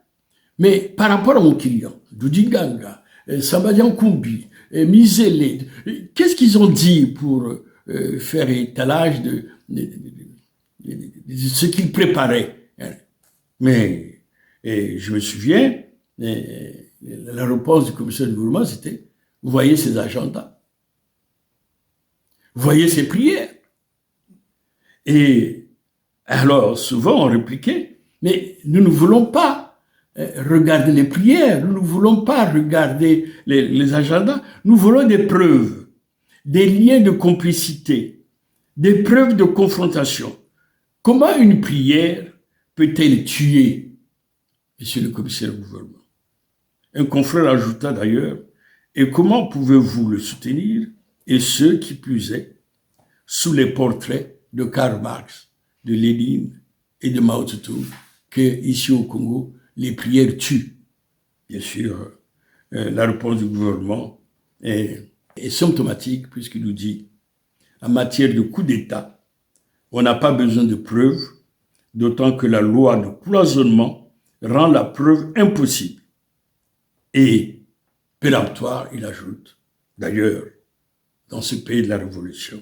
mais par rapport à mon client, Doudinganga, Sambadian Kumbi, Misele, qu'est-ce qu'ils ont dit pour faire étalage de ce qu'ils préparaient? Mais je me souviens, la réponse du commissaire du gouvernement, c'était, vous voyez ces agendas, vous voyez ces prières. Et alors, souvent, on répliquait, mais nous ne voulons pas regarder les prières, nous ne voulons pas regarder les agendas, nous voulons des preuves, des liens de complicité, des preuves de confrontation. Comment une prière peut-elle tuer, monsieur le commissaire du gouvernement? Un confrère ajouta d'ailleurs, et comment pouvez-vous le soutenir, et ce qui plus est, sous les portraits de Karl Marx, de Lénine et de Mao Tse-tung, que ici au Congo, les prières tuent. Bien sûr, la réponse du gouvernement est symptomatique puisqu'il nous dit, en matière de coup d'État, on n'a pas besoin de preuves, d'autant que la loi de cloisonnement rend la preuve impossible. Et péremptoire, il ajoute, d'ailleurs, dans ce pays de la Révolution,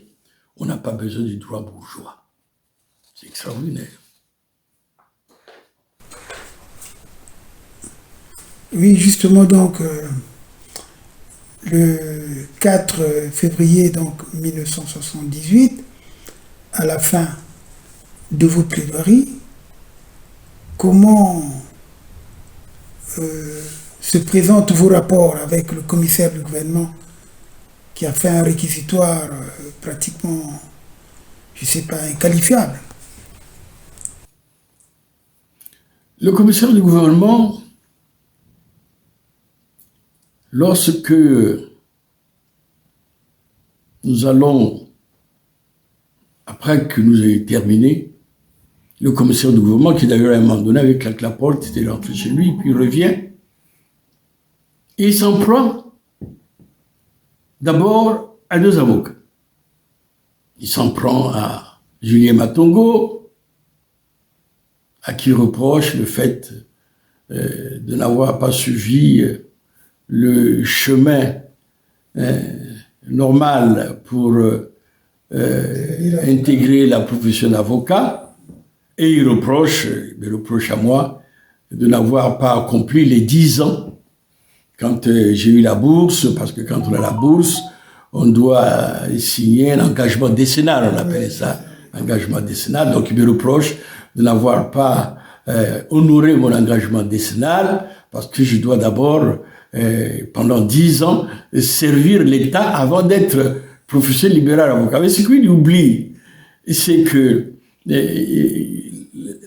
on n'a pas besoin du droit bourgeois. C'est extraordinaire. Oui, justement, donc, le 4 février donc, 1978, à la fin de vos plaidoiries, comment se présentent vos rapports avec le commissaire du gouvernement qui a fait un réquisitoire pratiquement, je ne sais pas, inqualifiable? Le commissaire du gouvernement, lorsque nous allons, après que nous ayons terminé, le commissaire du gouvernement, qui d'ailleurs à un moment donné avec la porte, était rentré chez lui, puis il revient, et il s'en prend d'abord à deux avocats. Il s'en prend à Julien Matongo, à qui il reproche le fait de n'avoir pas suivi le chemin normal pour intégrer la profession d'avocat, et il me reproche à moi de n'avoir pas accompli les 10 ans quand j'ai eu la bourse, parce que quand on a la bourse, on doit signer un engagement décennal, on appelle ça engagement décennal, donc il me reproche de n'avoir pas honoré mon engagement décennal parce que je dois d'abord, pendant 10 ans, servir l'État avant d'être professeur libéral avocat. Mais ce qu'il oublie, c'est que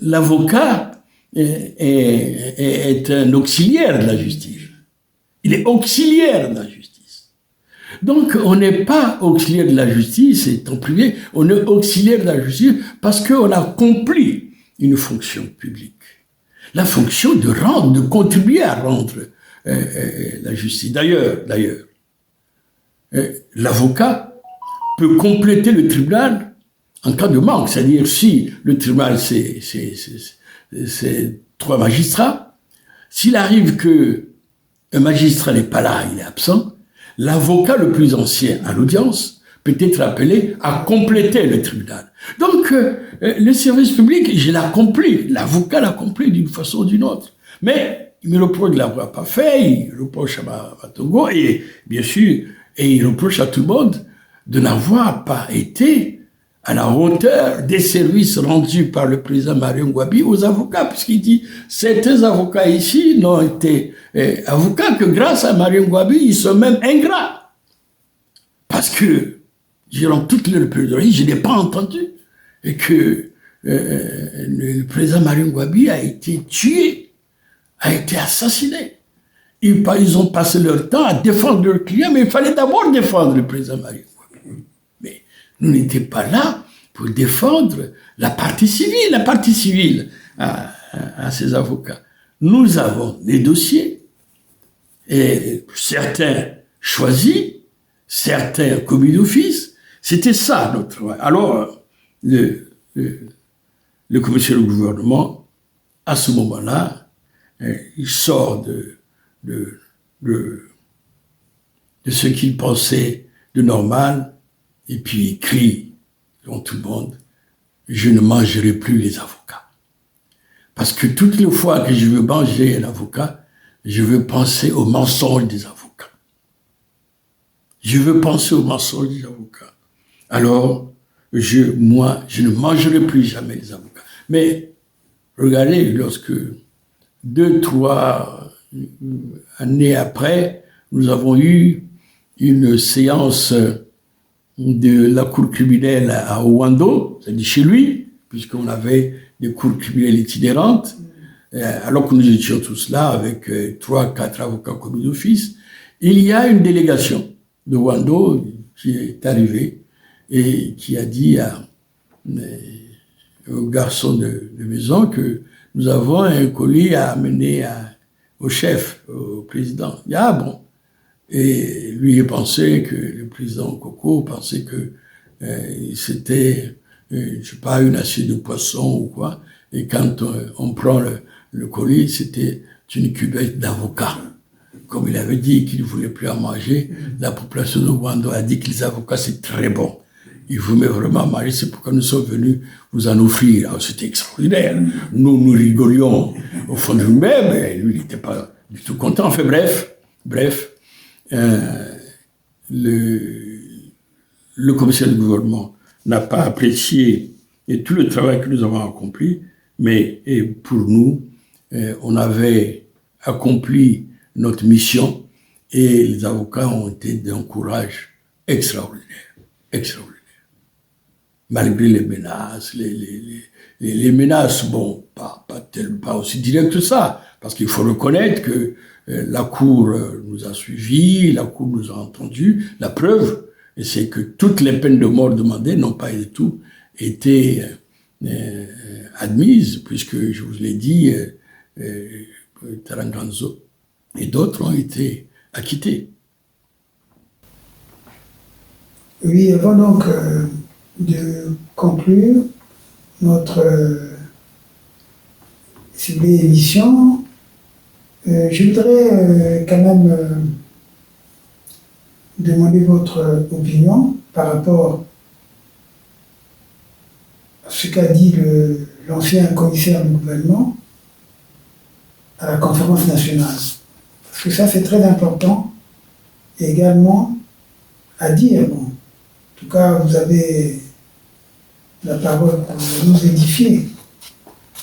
l'avocat est un auxiliaire de la justice. Il est auxiliaire de la justice. Donc, on n'est pas auxiliaire de la justice, étant privé, on est auxiliaire de la justice parce qu'on a accompli une fonction publique. La fonction de rendre, de contribuer à rendre la justice. D'ailleurs, l'avocat peut compléter le tribunal en cas de manque. C'est-à-dire, si le tribunal, c'est 3 magistrats, s'il arrive que un magistrat n'est pas là, il est absent, l'avocat le plus ancien à l'audience peut être appelé à compléter le tribunal. Donc, le service public, je l'ai accompli, l'avocat l'a accompli d'une façon ou d'une autre. Mais il me reproche de l'avoir pas fait, il reproche à Togo, et bien sûr, et il reproche à tout le monde de n'avoir pas été à la hauteur des services rendus par le président Mario Ngouabi aux avocats, puisqu'il dit certains avocats ici n'ont été avocats que grâce à Mario Ngouabi, ils sont même ingrats. Parce que, durant toute leur plaidoirie, je n'ai pas entendu que le président Mario Ngouabi a été tué, a été assassiné. Ils ont passé leur temps à défendre leurs clients, mais il fallait d'abord défendre le président Mario Ngouabi. Mais nous n'étions pas là pour défendre la partie civile à ces avocats. Nous avons des dossiers, et certains choisis, certains commis d'office. C'était ça notre travail. Alors, le commissaire du gouvernement, à ce moment-là, il sort de ce qu'il pensait de normal, et puis il crie devant tout le monde, je ne mangerai plus les avocats. Parce que toutes les fois que je veux manger un avocat, je veux penser aux mensonges des avocats. Je veux penser aux mensonges des avocats. Alors, moi, je ne mangerai plus jamais les avocats. Mais, regardez, lorsque 2-3 années après, nous avons eu une séance de la cour criminelle à Ouando, c'est-à-dire chez lui, puisqu'on avait des cours criminelles itinérantes, alors que nous étions tous là avec 3-4 avocats commis d'office. Il y a une délégation de Ouando qui est arrivée et qui a dit au garçon de maison que nous avons un colis à amener au chef, au président. Il dit, ah bon. Et lui, il pensait que le président Coco pensait que c'était, je sais pas, une assiette de poisson ou quoi. Et quand on prend le colis, c'était une cuvette d'avocats. Comme il avait dit qu'il ne voulait plus en manger, la population de Ouando a dit que les avocats, c'est très bon. Il voulait vraiment manger, c'est pourquoi nous sommes venus vous en offrir. Alors, c'était extraordinaire. Nous rigolions au fond de nous-mêmes, et lui, il n'était pas du tout content. Enfin, bref. Le commissaire du gouvernement n'a pas apprécié tout le travail que nous avons accompli, mais pour nous, on avait accompli notre mission et les avocats ont été d'un courage extraordinaire. Malgré les menaces, les menaces, bon, pas aussi directes que ça, parce qu'il faut reconnaître que la Cour nous a suivis, la Cour nous a entendus. La preuve, c'est que toutes les peines de mort demandées n'ont pas du tout été admises, puisque, je vous l'ai dit, Taranganzo et d'autres ont été acquittés. Oui, avant donc de conclure notre émission, je voudrais quand même demander votre opinion par rapport à ce qu'a dit l'ancien commissaire du gouvernement à la conférence nationale. Parce que ça, c'est très important également à dire. Bon, en tout cas, vous avez la parole pour nous édifier,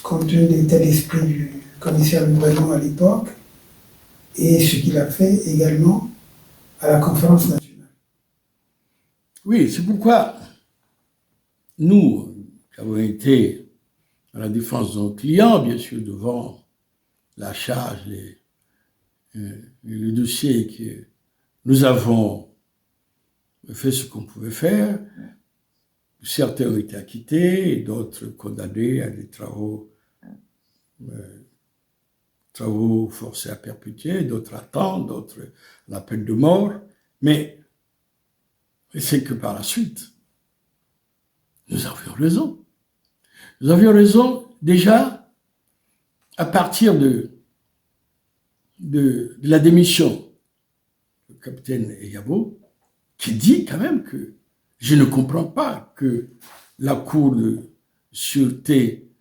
compte tenu de l'état d'esprit du commissaire du gouvernement à l'époque. et ce qu'il a fait également à la conférence nationale. Oui, c'est pourquoi nous, qui avons été à la défense de nos clients, bien sûr, devant la charge, le dossier que nous avons fait ce qu'on pouvait faire. Certains ont été acquittés, et d'autres condamnés à des travaux forcés à perpétuer, d'autres attendent, d'autres la peine de mort. Mais c'est que par la suite, nous avions raison. Nous avions raison déjà à partir de la démission du capitaine Eyabo, qui dit quand même que je ne comprends pas que la Cour de sûreté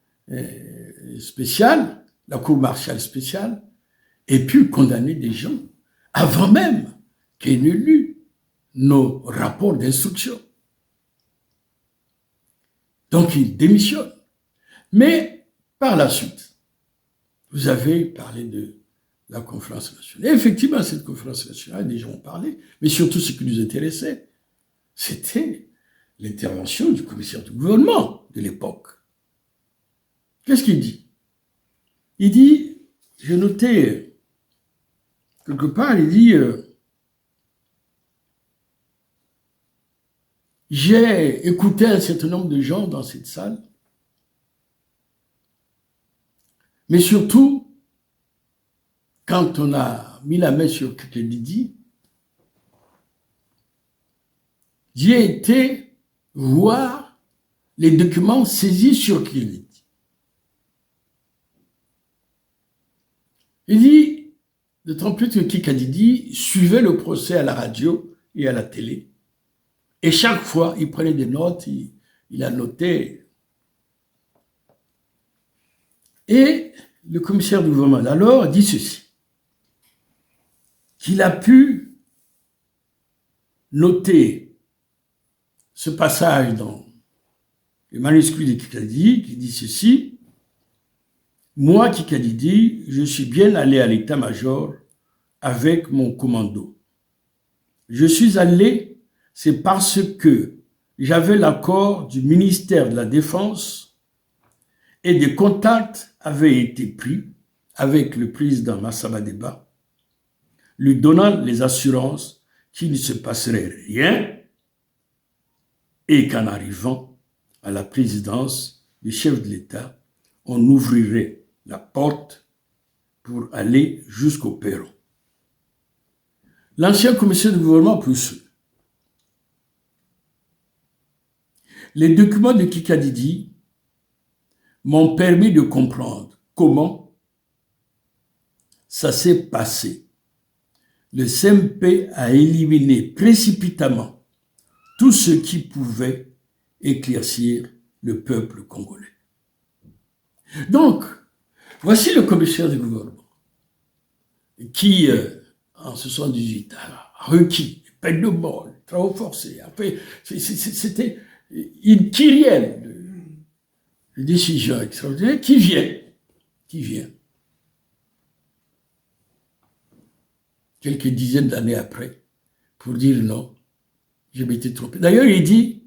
spéciale, la Cour martiale spéciale, ait pu condamner des gens avant même qu'ils n'aient lu nos rapports d'instruction. Donc il démissionne. Mais par la suite, vous avez parlé de la conférence nationale. Et effectivement, cette conférence nationale, des gens ont parlé, mais surtout ce qui nous intéressait, c'était l'intervention du commissaire du gouvernement de l'époque. Qu'est-ce qu'il dit? Il dit, j'ai noté quelque part, il dit, j'ai écouté un certain nombre de gens dans cette salle, mais surtout, quand on a mis la main sur Kikadidi, j'ai été voir les documents saisis sur Kikadidi. Il dit, d'autant plus que Kikadidi suivait le procès à la radio et à la télé. Et chaque fois, il prenait des notes, il a noté. Et le commissaire du gouvernement d'alors dit ceci, qu'il a pu noter ce passage dans le manuscrit de Kikadidi qui dit ceci, moi, Kikadidi, je suis bien allé à l'état-major avec mon commando. Je suis allé, c'est parce que j'avais l'accord du ministère de la Défense et des contacts avaient été pris avec le président Massaba Deba, lui donnant les assurances qu'il ne se passerait rien et qu'en arrivant à la présidence du chef de l'État, on ouvrirait la porte pour aller jusqu'au perron. L'ancien commissaire du gouvernement poursuit. Les documents de Kikadidi m'ont permis de comprendre comment ça s'est passé. Le CMP a éliminé précipitamment tout ce qui pouvait éclaircir le peuple congolais. Donc, voici le commissaire du gouvernement qui, en 1978, a requis peine de mort, travaux forcés. C'était une kyrielle de décisions extraordinaires qui vient. Quelques dizaines d'années après, pour dire non, je m'étais trompé. D'ailleurs, il dit,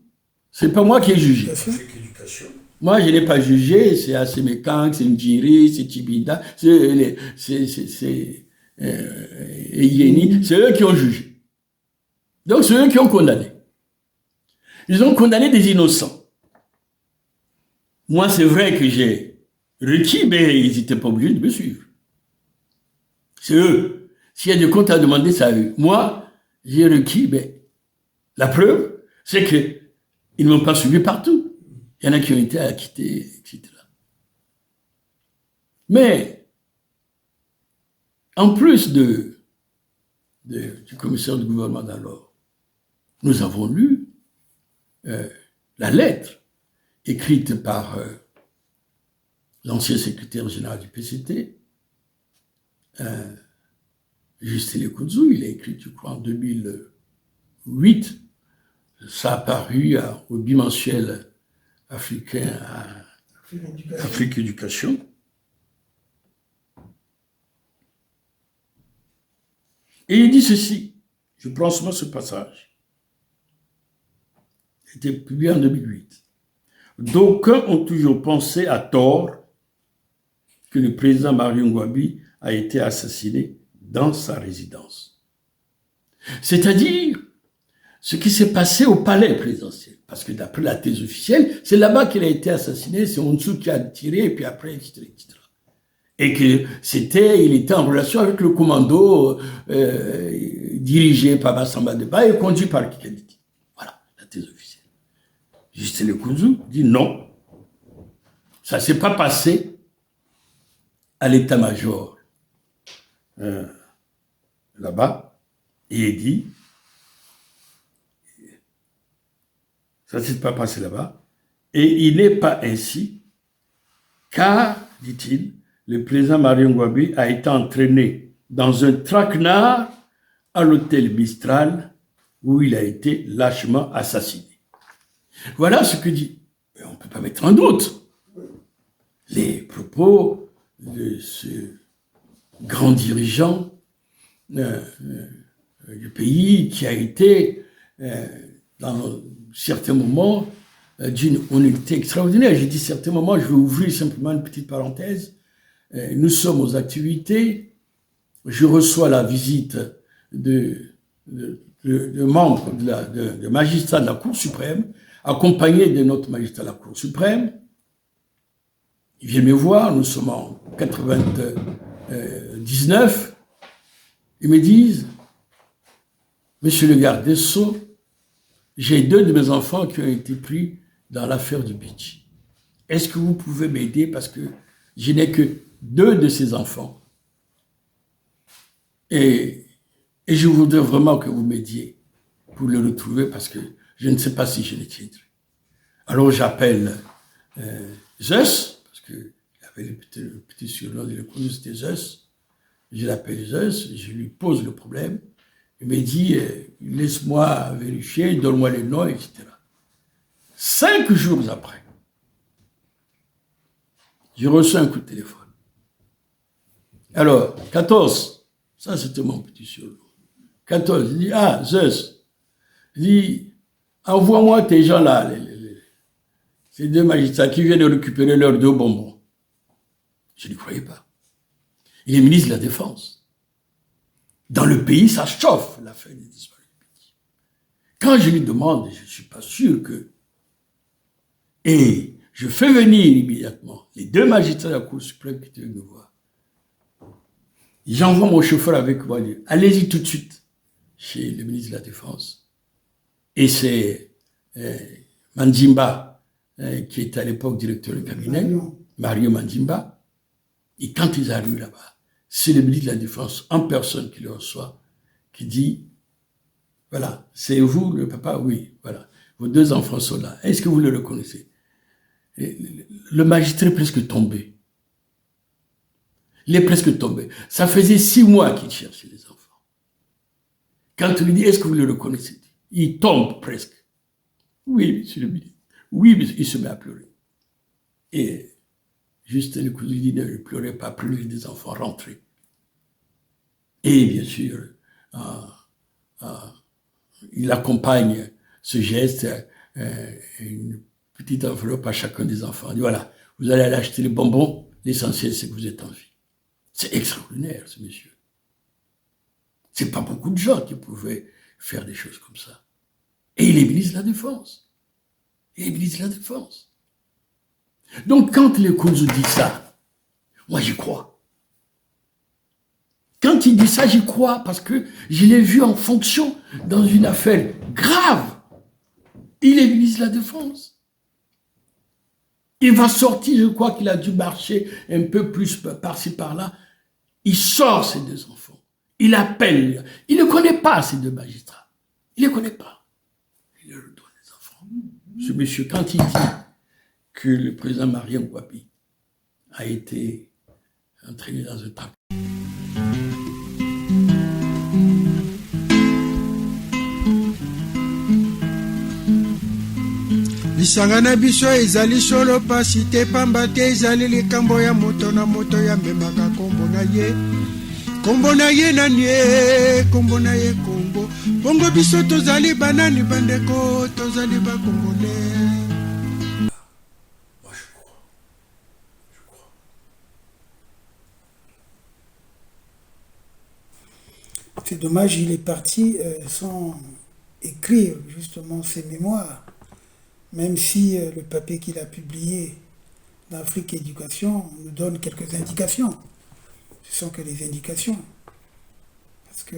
c'est pas moi qui ai jugé. Moi, je n'ai pas jugé, c'est Asemekank, c'est Njiri, c'est Tibida, c'est Eyeni, c'est eux qui ont jugé. Donc, c'est eux qui ont condamné. Ils ont condamné des innocents. Moi, c'est vrai que j'ai requis, mais ils n'étaient pas obligés de me suivre. C'est eux. S'il y a des comptes à demander, ça à eux. Moi, j'ai requis, mais la preuve, c'est qu'ils ne m'ont pas suivi partout. Il y en a qui ont été acquittés, etc. Mais, en plus du commissaire du gouvernement d'alors, nous avons lu la lettre écrite par l'ancien secrétaire général du PCT, Justin Lekouzou. Il a écrit, je crois, en 2008. Ça a paru au bimensuel africain à Afrique Éducation. Et il dit ceci, je prends seulement ce passage. C'était publié en 2008. D'aucuns ont toujours pensé à tort que le président Mario Ngouabi a été assassiné dans sa résidence. C'est-à-dire ce qui s'est passé au palais présidentiel. Parce que d'après la thèse officielle, c'est là-bas qu'il a été assassiné, c'est Onsu qui a tiré, et puis après, etc. Et que il était en relation avec le commando dirigé par Massamba Deba et conduit par Kikaditi. Voilà, la thèse officielle. Justin Lekuzu dit non. Ça ne s'est pas passé à l'état-major là-bas. Et il dit, ça ne s'est pas passé là-bas. Et il n'est pas ainsi, car, dit-il, le président Mario Ngouabi a été entraîné dans un traquenard à l'hôtel Mistral où il a été lâchement assassiné. Voilà ce que dit. Mais on ne peut pas mettre en doute les propos de ce grand dirigeant du pays qui a été, dans certains moments, d'une honnêteté extraordinaire. J'ai dit certains moments, je vais ouvrir simplement une petite parenthèse. Nous sommes aux activités. Je reçois la visite de membres, de magistrats de la Cour suprême, accompagnés de notre magistrat de la Cour suprême. Ils viennent me voir, nous sommes en 99. Ils me disent, Monsieur le garde des Sceaux, j'ai 2 de mes enfants qui ont été pris dans l'affaire du Beach. Est-ce que vous pouvez m'aider parce que je n'ai que 2 de ces enfants. Et je voudrais vraiment que vous m'aidiez pour le retrouver parce que je ne sais pas si je les tiendrai. Alors j'appelle Zeus, parce qu'il avait le petit surnom de l'école, c'était Zeus. Je l'appelle Zeus, je lui pose le problème. Il me dit, laisse-moi vérifier, donne-moi les noms, etc. 5 jours après, j'ai reçu un coup de téléphone. Alors, 14, ça c'était mon petit surnom. 14, il dit, ah, Zeus, il dit, envoie-moi tes gens là, ces 2 magistrats qui viennent de récupérer leurs 2 bonbons. Je n'y croyais pas. Il est ministre de la Défense. Dans le pays, ça chauffe, l'affaire des disparus. Quand je lui demande, je ne suis pas sûr que... Et je fais venir immédiatement les 2 magistrats de la Cour suprême qui étaient venus me voir. J'envoie mon chauffeur avec moi, allez-y tout de suite chez le ministre de la Défense. Et c'est Mandjimba, qui était à l'époque directeur du cabinet, Mario Mandjimba. Et quand ils arrivent là-bas, c'est le ministre de la Défense en personne qui le reçoit, qui dit, voilà, c'est vous le papa? Oui, voilà, vos 2 enfants sont là. Est-ce que vous le reconnaissez? Et le magistrat est presque tombé. Il est presque tombé. Ça faisait 6 mois qu'il cherchait les enfants. Quand on lui dit, est-ce que vous le reconnaissez? Il tombe presque. Oui, monsieur le ministre. Oui, mais il se met à pleurer. Et Justin Lekuzu dit, ne pleurez pas, prenez des enfants, rentrez. Et bien sûr, il accompagne ce geste, une petite enveloppe à chacun des enfants. Il dit, voilà, vous allez aller acheter les bonbons, l'essentiel c'est que vous êtes en vie. C'est extraordinaire, ce monsieur. C'est pas beaucoup de gens qui pouvaient faire des choses comme ça. Et il est ministre de la Défense. Il est ministre de la Défense. Donc, quand Lekuzu dit ça, moi j'y crois. Quand il dit ça, j'y crois parce que je l'ai vu en fonction dans une affaire grave. Il est ministre de la Défense. Il va sortir, je crois qu'il a dû marcher un peu plus par-ci par-là. Il sort ses 2 enfants. Il appelle. Il ne connaît pas ces 2 magistrats. Il ne les connaît pas. Il leur donne les enfants. Ce monsieur, quand il dit que le président Mario Ngouabi a été entraîné dans un trac. lisanga na biso ezali solo pasi te pamba te ezali likambo ya moto na moto ya memaka kombo na ye kombo na ye nani ye kombo na ye Congo bongo biso tozali banani bandeko tozali bakongolais. C'est dommage, il est parti sans écrire justement ses mémoires, même si le papier qu'il a publié d'Afrique Éducation nous donne quelques indications. Ce sont que des indications. Parce que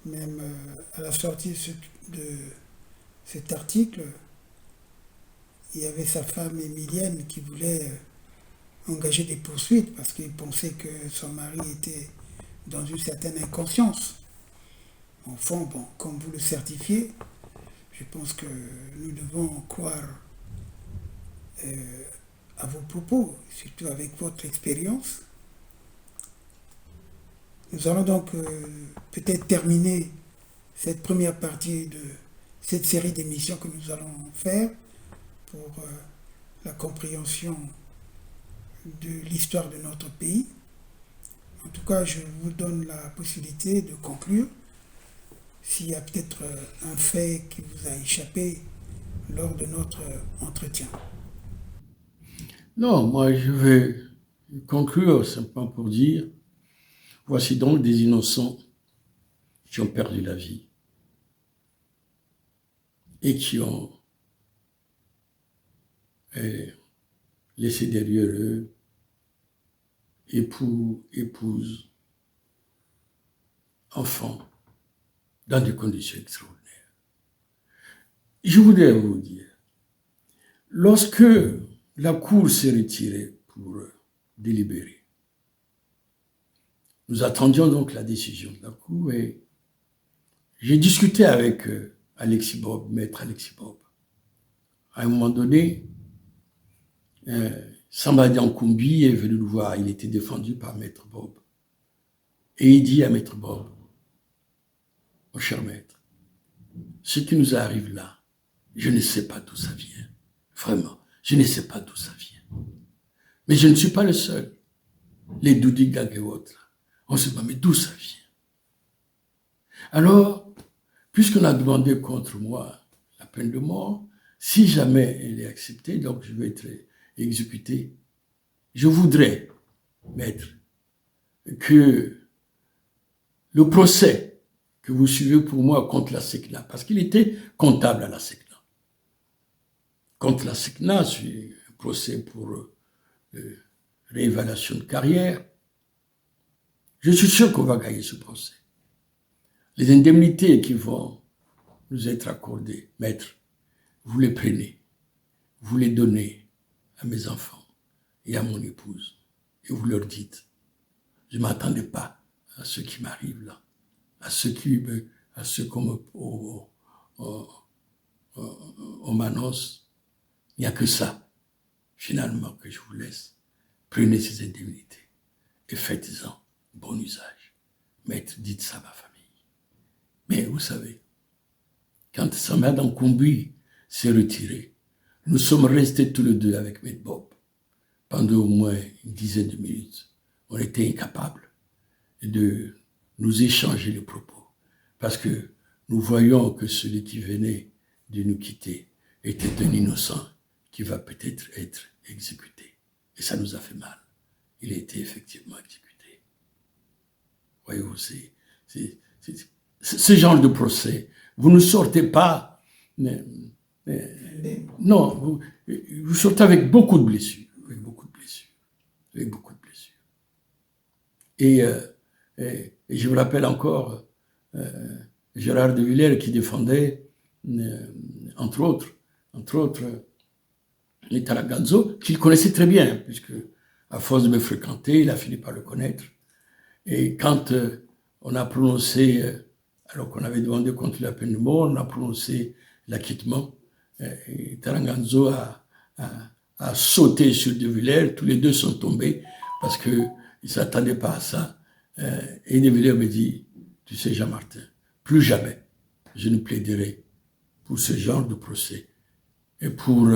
même à la sortie de cet article, il y avait sa femme Émilienne qui voulait engager des poursuites parce qu'il pensait que son mari était dans une certaine inconscience. Au fond, bon, comme vous le certifiez, je pense que nous devons croire à vos propos, surtout avec votre expérience. Nous allons donc peut-être terminer cette première partie de cette série d'émissions que nous allons faire pour la compréhension de l'histoire de notre pays. En tout cas, je vous donne la possibilité de conclure s'il y a peut-être un fait qui vous a échappé lors de notre entretien. Non, moi je vais conclure simplement pour dire, voici donc des innocents qui ont perdu la vie et qui ont laissé derrière eux époux, épouses, enfants, dans des conditions extraordinaires. Je voudrais vous dire, lorsque la Cour s'est retirée pour délibérer, nous attendions donc la décision de la Cour et j'ai discuté avec Alexis Bob, maître Alexis Bob. À un moment donné, Sambadi Nkumbi est venu le voir, il était défendu par maître Bob. Et il dit à maître Bob, mon cher maître, ce qui nous arrive là, je ne sais pas d'où ça vient. Vraiment, je ne sais pas d'où ça vient. Mais je ne suis pas le seul. Les Doudigang et autres, on se demande, mais d'où ça vient? Alors, puisqu'on a demandé contre moi la peine de mort, si jamais elle est acceptée, donc je vais être exécuté, je voudrais, maître, que le procès que vous suivez pour moi contre la SECNA, parce qu'il était comptable à la SECNA, contre la SECNA, c'est un procès pour réévaluation de carrière, je suis sûr qu'on va gagner ce procès. Les indemnités qui vont nous être accordées, maître, vous les prenez, vous les donnez à mes enfants et à mon épouse, et vous leur dites, je ne m'attendais pas à ce qui m'arrive là, à ce qu'on m'annonce. Il n'y a que ça, finalement, que je vous laisse. Prenez ces indemnités et faites-en bon usage. Maître, dites ça à ma famille. Mais vous savez, quand Sambadi Nkumbi s'est retiré, nous sommes restés tous les deux avec Maître Bob pendant au moins une dizaine de minutes. On était incapables de nous échanger les propos parce que nous voyons que celui qui venait de nous quitter était un innocent qui va peut-être être exécuté. Et ça nous a fait mal. Il a été effectivement exécuté. Voyez-vous, c'est ce genre de procès. Vous ne sortez pas... non, vous sortez avec beaucoup de blessures. Avec beaucoup de blessures. Et je me rappelle encore Gérard de Villers qui défendait, entre autres, les Taraganzo, qu'il connaissait très bien, puisque à force de me fréquenter, il a fini par le connaître. Et quand on a prononcé, alors qu'on avait demandé contre la peine de mort, on a prononcé l'acquittement, et Taraganzo a sauté sur De Villers, tous les deux sont tombés parce qu'ils ne s'attendaient pas à ça. Et De Villers me dit, tu sais Jean-Martin, plus jamais je ne plaiderai pour ce genre de procès et pour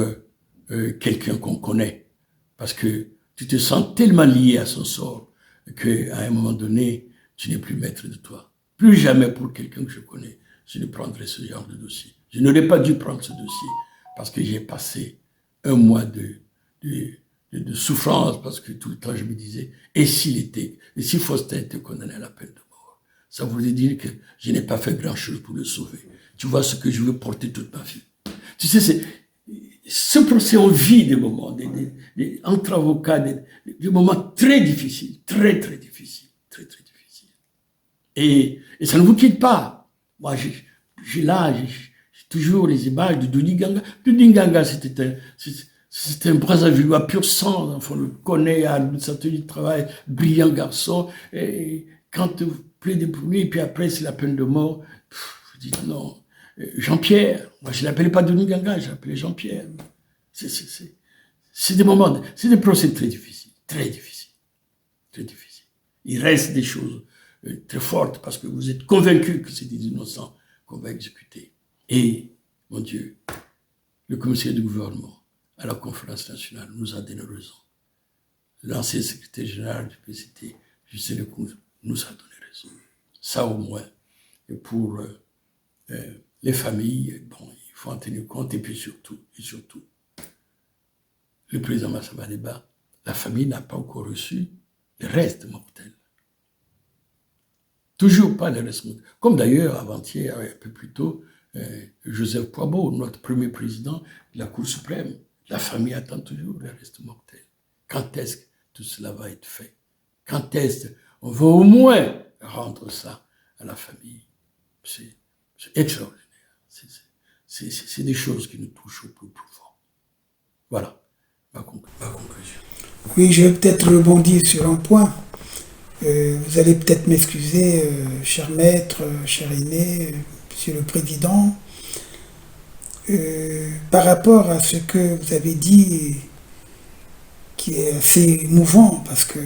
quelqu'un qu'on connaît, parce que tu te sens tellement lié à son sort qu'à un moment donné, tu n'es plus maître de toi. Plus jamais pour quelqu'un que je connais, je ne prendrai ce genre de dossier. Je n'aurais pas dû prendre ce dossier parce que j'ai passé un mois de souffrance parce que tout le temps je me disais, et si Faustin était condamné à la peine de mort, ça voulait dire que je n'ai pas fait grand-chose pour le sauver. Tu vois ce que je veux porter toute ma vie. Tu sais, ce procès, on vit des moments, entre avocats, des moments très difficiles, très difficiles, très difficiles. Et ça ne vous quitte pas. Moi, j'ai toujours les images de Doudi Ganga. Doudi Ganga, c'était un Brazzavillois pur sang, enfin, on le connaît à l'administration du travail, brillant garçon. Et quand vous plaidez pour lui, et puis après, c'est la peine de mort, vous dites non. Jean-Pierre, moi je ne l'appelais pas Doudi Ganga, je l'appelais Jean-Pierre. C'est des moments, c'est des procès très difficiles, très difficiles, très difficiles. Il reste des choses très fortes parce que vous êtes convaincus que c'est des innocents qu'on va exécuter. Et, mon Dieu, le commissaire du gouvernement à la conférence nationale nous a donné raison. L'ancien secrétaire général du PCT, Justin Lecouz, nous a donné raison. Ça au moins. Et pour les familles, bon, il faut en tenir compte. Et puis surtout, le président Massamba Deba, la famille n'a pas encore reçu le reste mortel. Toujours pas le reste mortel. Comme d'ailleurs, avant-hier, un peu plus tôt, Joseph Poibo, notre premier président de la Cour suprême, la famille attend toujours le reste mortel. Quand est-ce que tout cela va être fait? Quand est-ce qu'on va au moins rendre ça à la famille? C'est extraordinaire. C'est des choses qui nous touchent au plus profond. Voilà ma conclusion. Oui, je vais peut-être rebondir sur un point. Vous allez peut-être m'excuser, cher maître, cher aîné, monsieur le président. Par rapport à ce que vous avez dit, qui est assez émouvant, parce que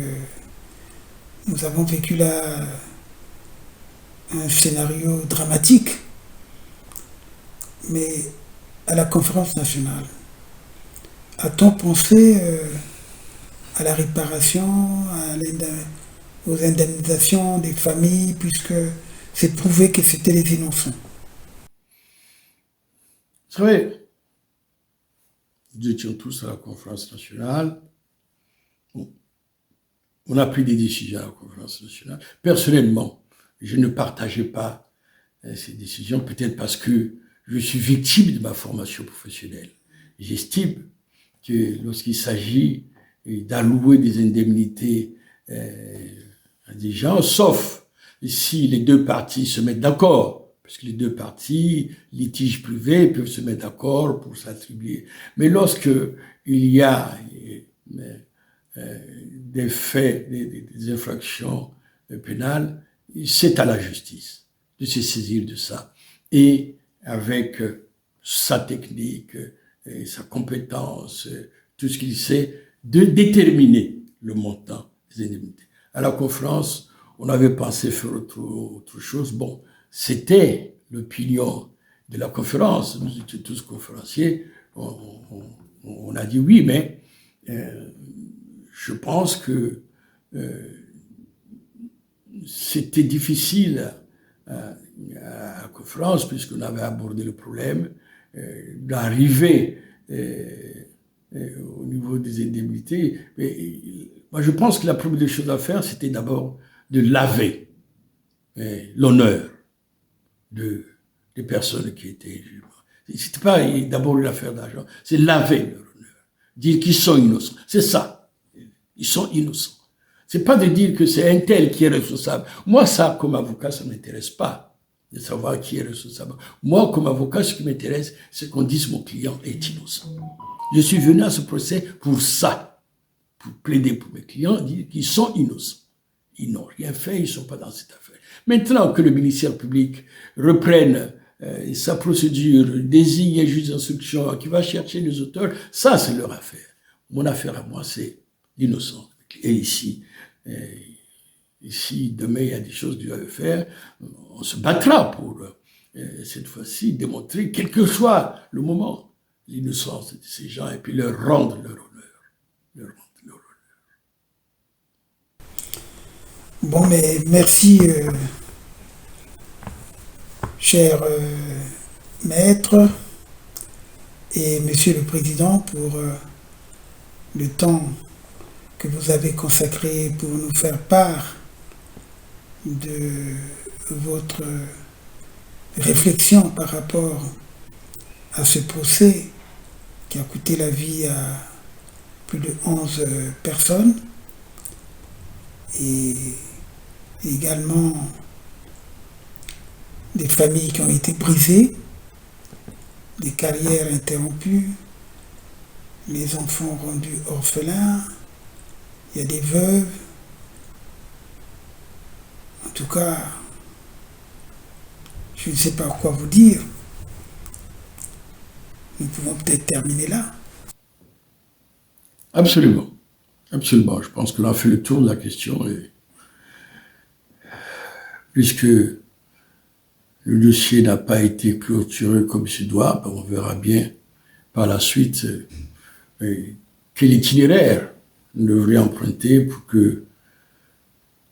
nous avons vécu là un scénario dramatique, mais à la conférence nationale, a-t-on pensé à la réparation, aux indemnisations des familles, puisque c'est prouvé que c'était les innocents? C'est vrai, nous étions tous à la conférence nationale. On a pris des décisions à la conférence nationale. Personnellement, je ne partageais pas ces décisions, peut-être parce que je suis victime de ma formation professionnelle. J'estime que lorsqu'il s'agit d'allouer des indemnités à des gens, sauf si les deux parties se mettent d'accord, parce que les deux parties, litiges privés, peuvent se mettre d'accord pour s'attribuer. Mais lorsque il y a des faits, des infractions pénales, c'est à la justice de se saisir de ça. Et avec sa technique, et sa compétence, tout ce qu'il sait, de déterminer le montant des indemnités. À la conférence, on avait pensé faire autre chose. Bon, c'était l'opinion de la conférence. Nous étions tous conférenciers. On a dit oui, mais je pense que c'était difficile à la conférence, puisqu'on avait abordé le problème, d'arriver au niveau des indemnités. Mais moi, je pense que la première des choses à faire, c'était d'abord de laver l'honneur des personnes qui étaient juges. C'était pas d'abord une affaire d'argent, c'est laver leur honneur, dire qu'ils sont innocents. C'est ça, ils sont innocents. C'est pas de dire que c'est un tel qui est responsable. Moi, ça, comme avocat, ça ne m'intéresse pas de savoir qui est responsable. Moi, comme avocat, ce qui m'intéresse, c'est qu'on dise mon client est innocent. Je suis venu à ce procès pour ça, pour plaider pour mes clients, dire qu'ils sont innocents. Ils n'ont rien fait, ils ne sont pas dans cette affaire. Maintenant que le ministère public reprenne sa procédure, désigne un juge d'instruction qui va chercher les auteurs, ça c'est leur affaire. Mon affaire à moi, c'est l'innocence. Et ici, demain, il y a des choses que doivent faire, on se battra pour, cette fois-ci, démontrer, quel que soit le moment, l'innocence de ces gens et puis leur rendre leur honneur. Bon, mais merci, cher maître et monsieur le président, pour le temps que vous avez consacré pour nous faire part de votre réflexion par rapport à ce procès qui a coûté la vie à plus de 11 personnes et également des familles qui ont été brisées, des carrières interrompues, les enfants rendus orphelins, il y a des veuves. En tout cas, je ne sais pas quoi vous dire. Nous pouvons peut-être terminer là. Absolument. Absolument. Je pense qu'on a fait le tour de la question. Et puisque le dossier n'a pas été clôturé comme il se doit, on verra bien par la suite quel itinéraire on devrait emprunter pour que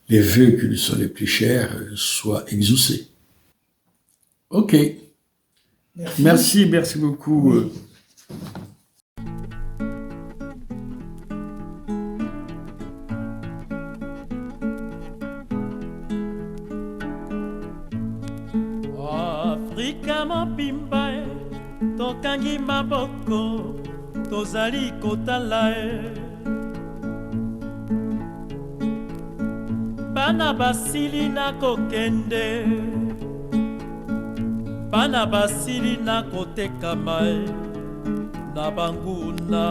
les vœux qui nous sont les plus chers soient exaucés. Ok. Merci beaucoup. Oui. Afrika mobimba tokangi maboko tozali kotala bana basili na kokende bana basili na kotekama na banguna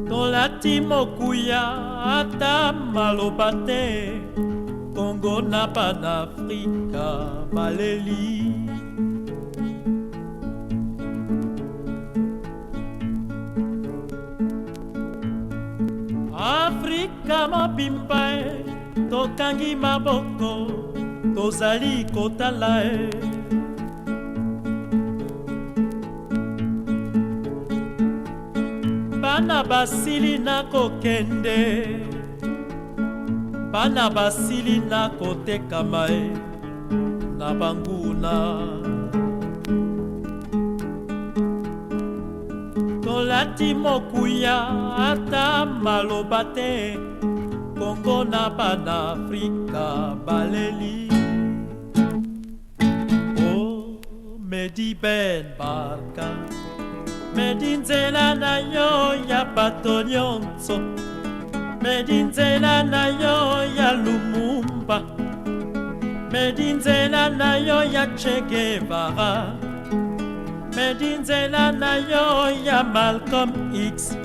tolati mokuya ata maloba te Congo na panafrika baleli Afrika mobimba tokangi maboko tozali kotala bana basili na kokende bana basili na kotekama na banguna tolati mokuya ata maloba te Congo na panafrika baleli oh Medi Ben Barka Medi nzela na yo ya bato nyonso Medi nzela na yo ya Lumumba Medi nzela na yo ya Che Guevara Medi nzela na yo ya Malcolm X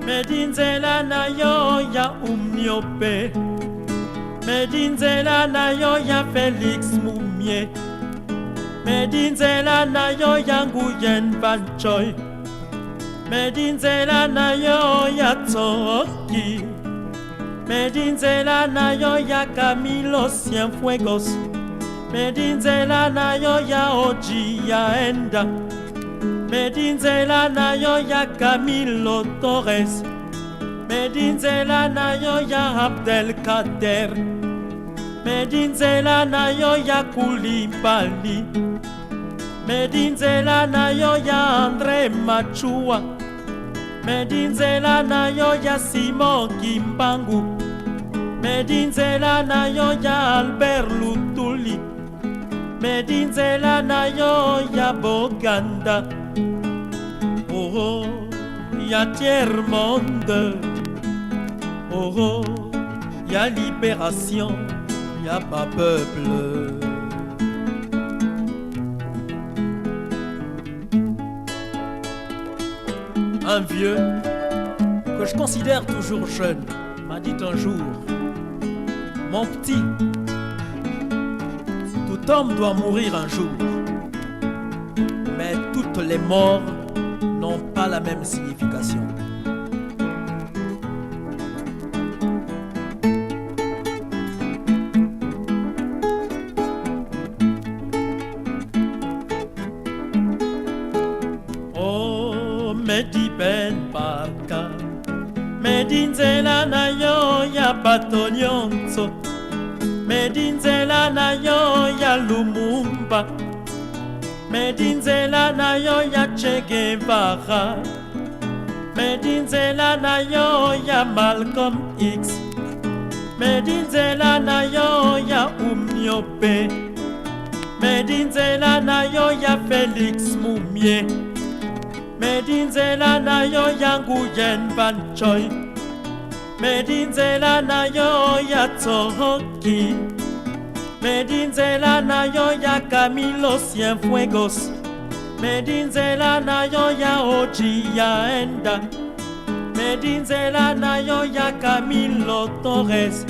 Medi nzela na yo ya Umniope Medi nzela na yo ya Félix Mumie Medi nzela na yo ya Nguyen Van Choi Medi nzela na yo ya Tsoki Medi nzela na yo ya Camilo Cienfuegos Medi nzela na yo ya Oji ya Enda Medi nzela na yo ya Camilo Torres Medi nzela na yo ya Abdelkader Medi nzela na yo ya Koulibaly Medi nzela na yo ya André Machua Medi nzela na yo ya Simon Kimbangu Medi nzela na yo ya Albert Lutuli Medi nzela na yo ya Boganda Oh, ya tiers-monde Oh, ya libération Ya ma peuple Un vieux que je considère toujours jeune m'a dit un jour Mon petit, tout homme doit mourir un jour Mais toutes les morts n'ont pas la même signification Medi Ben Barka Batonyonso, Medinzela na yo ya Lumumba, Medinzela na yo ya Che Guevara, Medinzela na yo ya Malcolm X, Medinzela na yo ya Umniope, Medinzela na yo ya Félix Moumié, Medinzela na yo ya Nguyen Van Choi, Medinzela na yo ya Tsohoki, Medinzela na yo ya Camilo Cienfuegos, Medinzela na yo ya Oji ya Enda, Medinzela na yo ya Camilo Torres,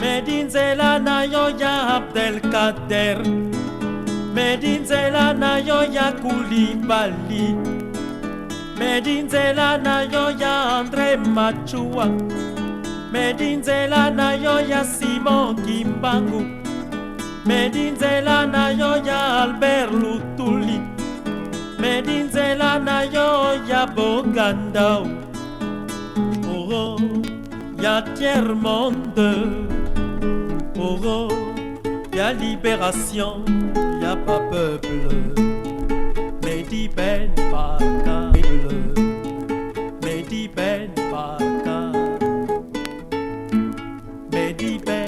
Medinzela na yo ya Abdelkader, Medinzela na yo ya Koulibaly, Medinzela na yo ya André Machua, Medinzela na yo ya Simon Kimbangu, Medinzela na yo ya Albert Lutuli, Medinzela na yo ya Bogandao, oh, ya tiers-monde, oh, ya libération, ya pas peuple, Mehdi Ben Barka, Mehdi Ben Barka, Mehdi Ben